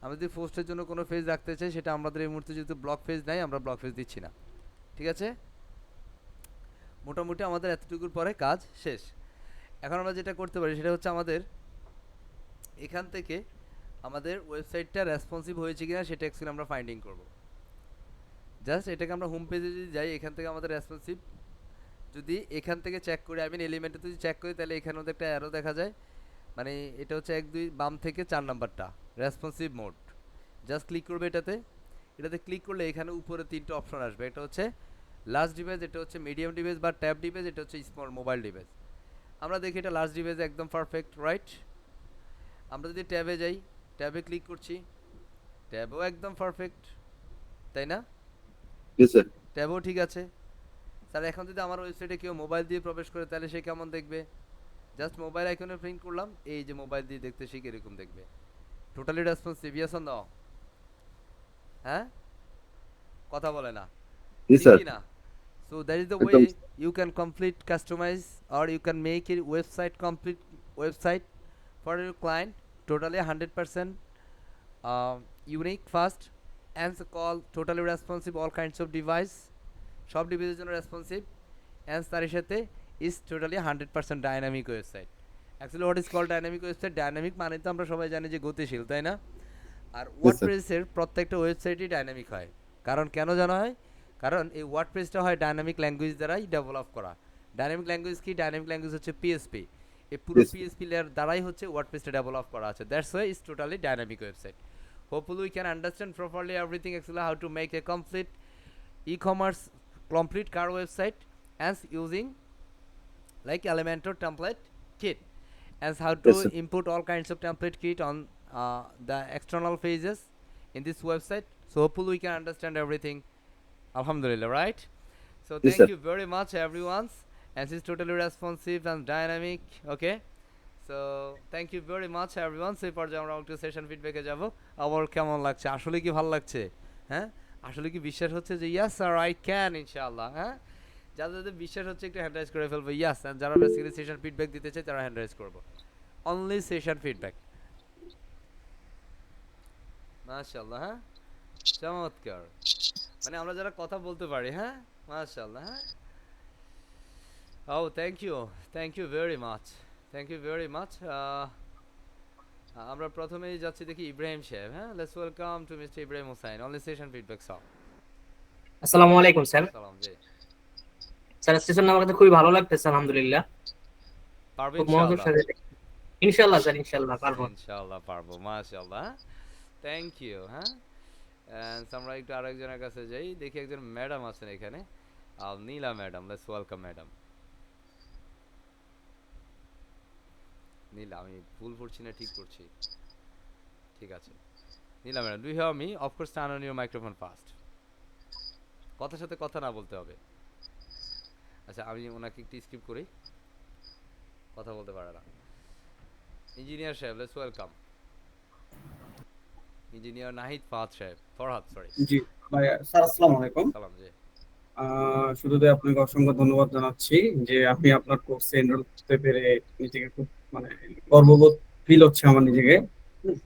আমরা যদি পোস্টের জন্য কোনো পেজ রাখতে চাই, সেটা আমাদের এই মুহূর্তে যেহেতু ব্লক পেজ নাই, আমরা ব্লক পেজ দিচ্ছি না। ঠিক আছে, মোটামুটি আমাদের এতটুকুর পরে কাজ শেষ। এখন আমরা যেটা করতে পারি সেটা হচ্ছে আমাদের এখান থেকে আমাদের ওয়েবসাইটটা রেসপন্সিভ হয়েছে কিনা সেটা অ্যাকচুয়ালি আমরা ফাইন্ডিং করব। জাস্ট এটাকে আমরা হোম পেজে যদি যাই, এখান থেকে আমাদের রেসপন্সিভ যদি এখান থেকে চেক করি, আই মিন এলিমেন্টে যদি চেক করি, তাহলে এখানে মধ্যে একটা অ্যারো দেখা যায়, মানে এটা হচ্ছে 1 2 বাম থেকে 4 নাম্বারটা রেসপন্সিভ মোড। জাস্ট ক্লিক করবে এটাতে ক্লিক করলে এখানে উপরে 3টা অপশন আসবে। এটা হচ্ছে লার্জ ডিভাইস, এটা হচ্ছে মিডিয়াম ডিভাইস বা ট্যাব ডিভাইস, এটা হচ্ছে স্মল মোবাইল ডিভাইস। আমরা দেখি এটা লার্জ ডিভাইস একদম পারফেক্ট, রাইট? আমরা যদি ট্যাবে যাই, ট্যাবে ক্লিক করছি, ট্যাবও একদম পারফেক্ট, তাই না? ট্যাবও ঠিক আছে। স্যার এখন যদি আমার ওয়েবসাইটে কেউ মোবাইল দিয়ে প্রবেশ করে তাহলে সে কেমন দেখবে? জাস্ট মোবাইল আইকনে প্রিন্ট করলাম, এই যে মোবাইল দিয়ে দেখতে সে এরকম দেখবে। Totally responsive, yes or no? হ্যাঁ, কথা বলে না, ঠিক না? So that is the একদম way you can complete customize or you can make a website complete website for your client totally 100% unique, fast, answer call, totally responsive, all kinds of device, সব ডিভাইসের জন্য রেসপন্সিভ, অ্যান্ড তার সাথে is totally 100% dynamic website. Actually what is call dynamic website? Dynamic মানে তো আমরা সবাই জানি যে গতিশীল, তাই না? আর Yes, sir. ওয়ার্ডপ্রেসের প্রত্যেকটা ওয়েবসাইটই ডাইনামিক হয়। কারণ কেন জানা হয়? কারণ এই ওয়ার্ডপ্রেসটা হয় ডাইনামিক ল্যাঙ্গুয়েজ দ্বারাই ডেভেলপ করা। ডাইনামিক ল্যাঙ্গুয়েজ কি? ডাইনামিক ল্যাঙ্গুয়েজ হচ্ছে পিএসপি। এই পুরো Yes. পিএসপি লেয়ার দ্বারাই হচ্ছে ওয়ার্ডপ্রেসটা ডেভেলপ করা আছে। That's why is totally dynamic website. Hopefully we can understand properly everything actually how to make a complete e-commerce complete car website as using like Elementor template kit, as how to Yes, sir. input all kinds of template kit on the external pages in this website. So hopefully we can understand everything, alhamdulillah, right? So Yes, thank sir. you very much everyone, and this is totally responsive and dynamic. Okay, so thank you very much everyone. সেই পর্যায়ে আমরা একটু সেশন ফিডব্যাকে যাব। আমার কেমন লাগছে? আসলে কি ভালো লাগছে? হ্যাঁ, আসলে কি বিশ্বাস হচ্ছে যে ইয়াস স্যার আই ক্যান ইনশাআল্লাহ? হ্যাঁ, যাদের যাদের বিশ্বাস হচ্ছে একটু হ্যান্ড রাইজ করে ফেলবো ইয়াস, আর যারা বেসিক্যালি সেশন ফিডব্যাক দিতে চায় তারা হ্যান্ড রাইজ করবো। Only session feedback. মাশাআল্লাহ, হ্যাঁ, চমৎকার। মানে আমরা যারা কথা বলতে পারি, হ্যাঁ, মাশাআল্লাহ, হ্যাঁ। Oh, thank you very much, thank you very much. আমরা প্রথমেই যাচ্ছি দেখি ইব্রাহিম সাহেব। হ্যাঁ, let's welcome to mister Ibrahim Hossain, only session feedback সব। আসসালামু আলাইকুম স্যার। সালাম জি। স্যার স্টেশন আমার কাছে খুবই ভালো লাগতেছে আলহামদুলিল্লাহ। পারবো খুব মনোযোগ ইনশাআল্লাহ? সাথে ইনশাআল্লাহ স্যার, ইনশাআল্লাহ পারবো। ইনশাআল্লাহ পারবো, মাশাআল্লাহ, থ্যাংক ইউ। হ্যাঁ, এন্ড আমরা একটু আরেকজনের কাছে যাই, দেখি একজন ম্যাডাম আছেন এখানে, Nila madam. Let's welcome madam Nila. আমি ভুল পড়ছি না ঠিক পড়ছি? ঠিক আছে Nila madam, do you hear me? Of course turn on your microphone first. কথার সাথে কথা না বলতে হবে। আচ্ছা, আমি ওনাকে একটু স্কিপ করি, কথা বলতে পারে না। ইঞ্জিনিয়ার সাহেব, let's welcome engineer Nahid Fahad সাহেব, ফরহাদ, সরি। জি ভাই স্যার, আসসালামু আলাইকুম। সালাম জি। শুরুতে আপনাকে অসংখ্য ধন্যবাদ জানাচ্ছি যে আপনি আপনার কোর্সে এনরোল করতে পেরে নিজেকে খুব মানে গর্ববোধ ফিল হচ্ছে আমার নিজেকে। হুম।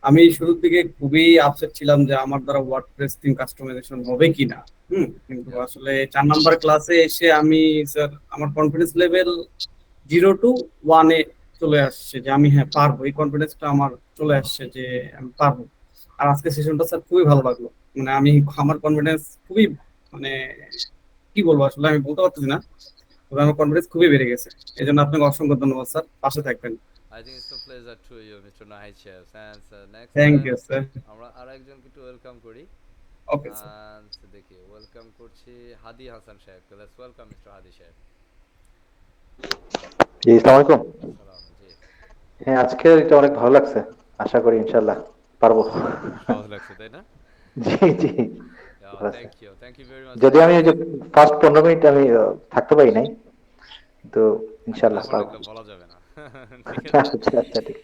আমি শুরুর দিকে খুবই আপসেট ছিলাম যে আমার দ্বারা ওয়ার্ডপ্রেস থিম কাস্টমাইজেশন হবে কিনা। কিন্তু আসলে 4 নাম্বার ক্লাসে এসে আমি স্যার আমার কনফিডেন্স লেভেল 0 to 1 চলে আসছে যে আমি হ্যাঁ পারবো, এই কনফিডেন্সটা আমার চলে আসছে যে আমি পারবো। আর আজকে সেশনটা স্যার খুবই ভালো লাগলো। মানে আমার কনফিডেন্স খুবই মানে কি বলবো আসলে আমি বলতে পারতেছি না, তবে আমার কনফিডেন্স খুবই বেড়ে গেছে। এই জন্য আপনাকে অসংখ্য ধন্যবাদ স্যার, পাশে থাকবেন। I think it's a pleasure to you, Mr. Nahid Chef. And next thank time you sir. আমরা আরেকজনকে একটু ওয়েলকাম করি। Okay sir. And দেখি ওয়েলকাম করছি হাদি হাসান সাহেবকে। লেটস ওয়েলকাম মিস্টার হাদি সাহেব। জি, আসসালামু আলাইকুম। সালাম জি। হ্যাঁ, আজকের এটা অনেক ভালো লাগছে। আশা করি ইনশাআল্লাহ পারবো। সহজ লাগছে তাই না? জি জি, ভালো আছে। Thank you very much. যদি আমি ওই যে ফার্স্ট 15 মিনিট আমি থাকতে পারি নাই, কিন্তু ইনশাআল্লাহ এখন পারবো। এগুলো বলা যাবে না। ঠিক আছে। আচ্ছা আচ্ছা, ঠিক।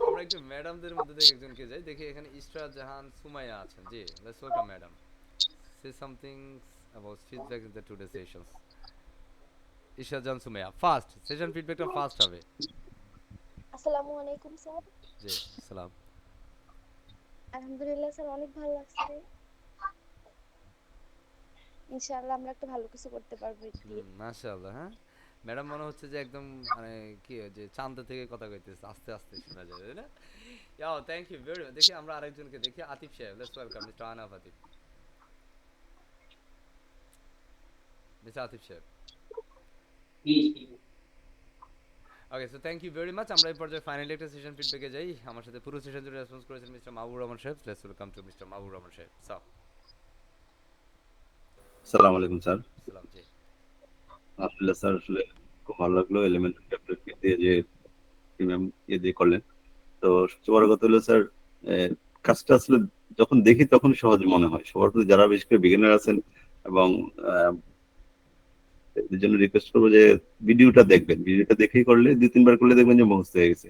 আমরা একটু ম্যাডামদের মধ্যে থেকে একজনকে যাই, দেখি এখানে ইসরা জাহান সুমাইয়া আছেন। জি, let's welcome madam. Say something about feedback in the today sessions. Isra Jahan Sumaiya, first session ফিডব্যাকটা ফাস্ট হবে। আসসালামু আলাইকুম স্যার। জি, সালাম। আলহামদুলিল্লাহ স্যার, অনেক ভালো লাগছে। ইনশাআল্লাহ আমরা একটা ভালো কিছু করতে পারবো দিয়ে। মাশাআল্লাহ, হ্যাঁ ম্যাডাম মনে হচ্ছে যে একদম মানে কি যে চাঁদ থেকে কথা কইতেছে, আস্তে আস্তে শোনা যায়, তাই না? Thank you very much. দেখি আমরা আরেকজনকে দেখি, আতিফ সাহেব। Let's welcome mister Anaf Atif. Mister Atif সাহেব। Okay, so thank you very much. আমরা এই পর্যায়ে ফাইনালি একটা সেশন ফিডব্যাকে যাই। আমার সাথে পুরো সেশন জুড়ে রেসপন্স করেছেন মিস্টার মাহবুব রহমান সাহেব। লেটস ওয়েলকাম টু মিস্টার মাহবুব রহমান সাহেব। আসসালামু আলাইকুম স্যার। সালাম জি। আলহামদুলিল্লাহ স্যার, আসলে খুব ভালো লাগলো এলিমেন্ট ট্যাবলেট দিয়ে যে প্রিমিয়াম দিয়ে করলেন। তো সবচেয়ে বড় কথা হলো স্যার, কাজটা আসলে যখন দেখি তখন সহজ মনে হয়। সবার প্রতি যারা বিশেষ করে বিগিনার আছেন এবং এদের জন্য রিকোয়েস্ট করবো যে ভিডিওটা দেখবেন। ভিডিওটা দেখেই করলে 2-3 বার করলে দেখবেন যে মুখস্থ হয়ে গেছে।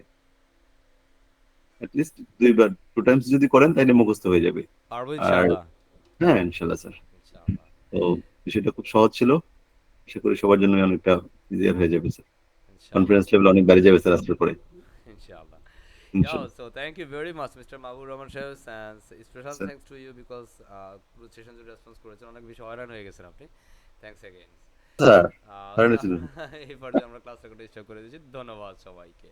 অ্যাটলিস্ট 2 বার 2 টাইমস যদি করেন তাহলে মুখস্থ হয়ে যাবে। পারবো আর ইনশাআল্লাহ। হ্যাঁ ইনশাল্লাহ স্যার। ইনশাআল্লাহ। তো বিষয়টা খুব সহজ ছিল। আশা করি সবার জন্য অনেকটা ইজিয়ার হয়ে যাবে স্যার। ইনশাআল্লাহ কনফিডেন্স লেভেল অনেক বেড়ে যাবে স্যার আজকের পরে ইনশাআল্লাহ ইনশাআল্লাহ। So thank you very much, Mr. Mahbub Rahman Shahs, and special sir thanks to you because পুরো সেশন জুড়ে রেসপন্স করেছেন, অনেক বেশি হয়রান হয়ে গেছেন আপনি। Thanks again. স্যার হারানো ছিল। এই পর্যায়ে আমরা ক্লাস রেকর্ড স্টপ করে দিচ্ছি। ধন্যবাদ সবাইকে।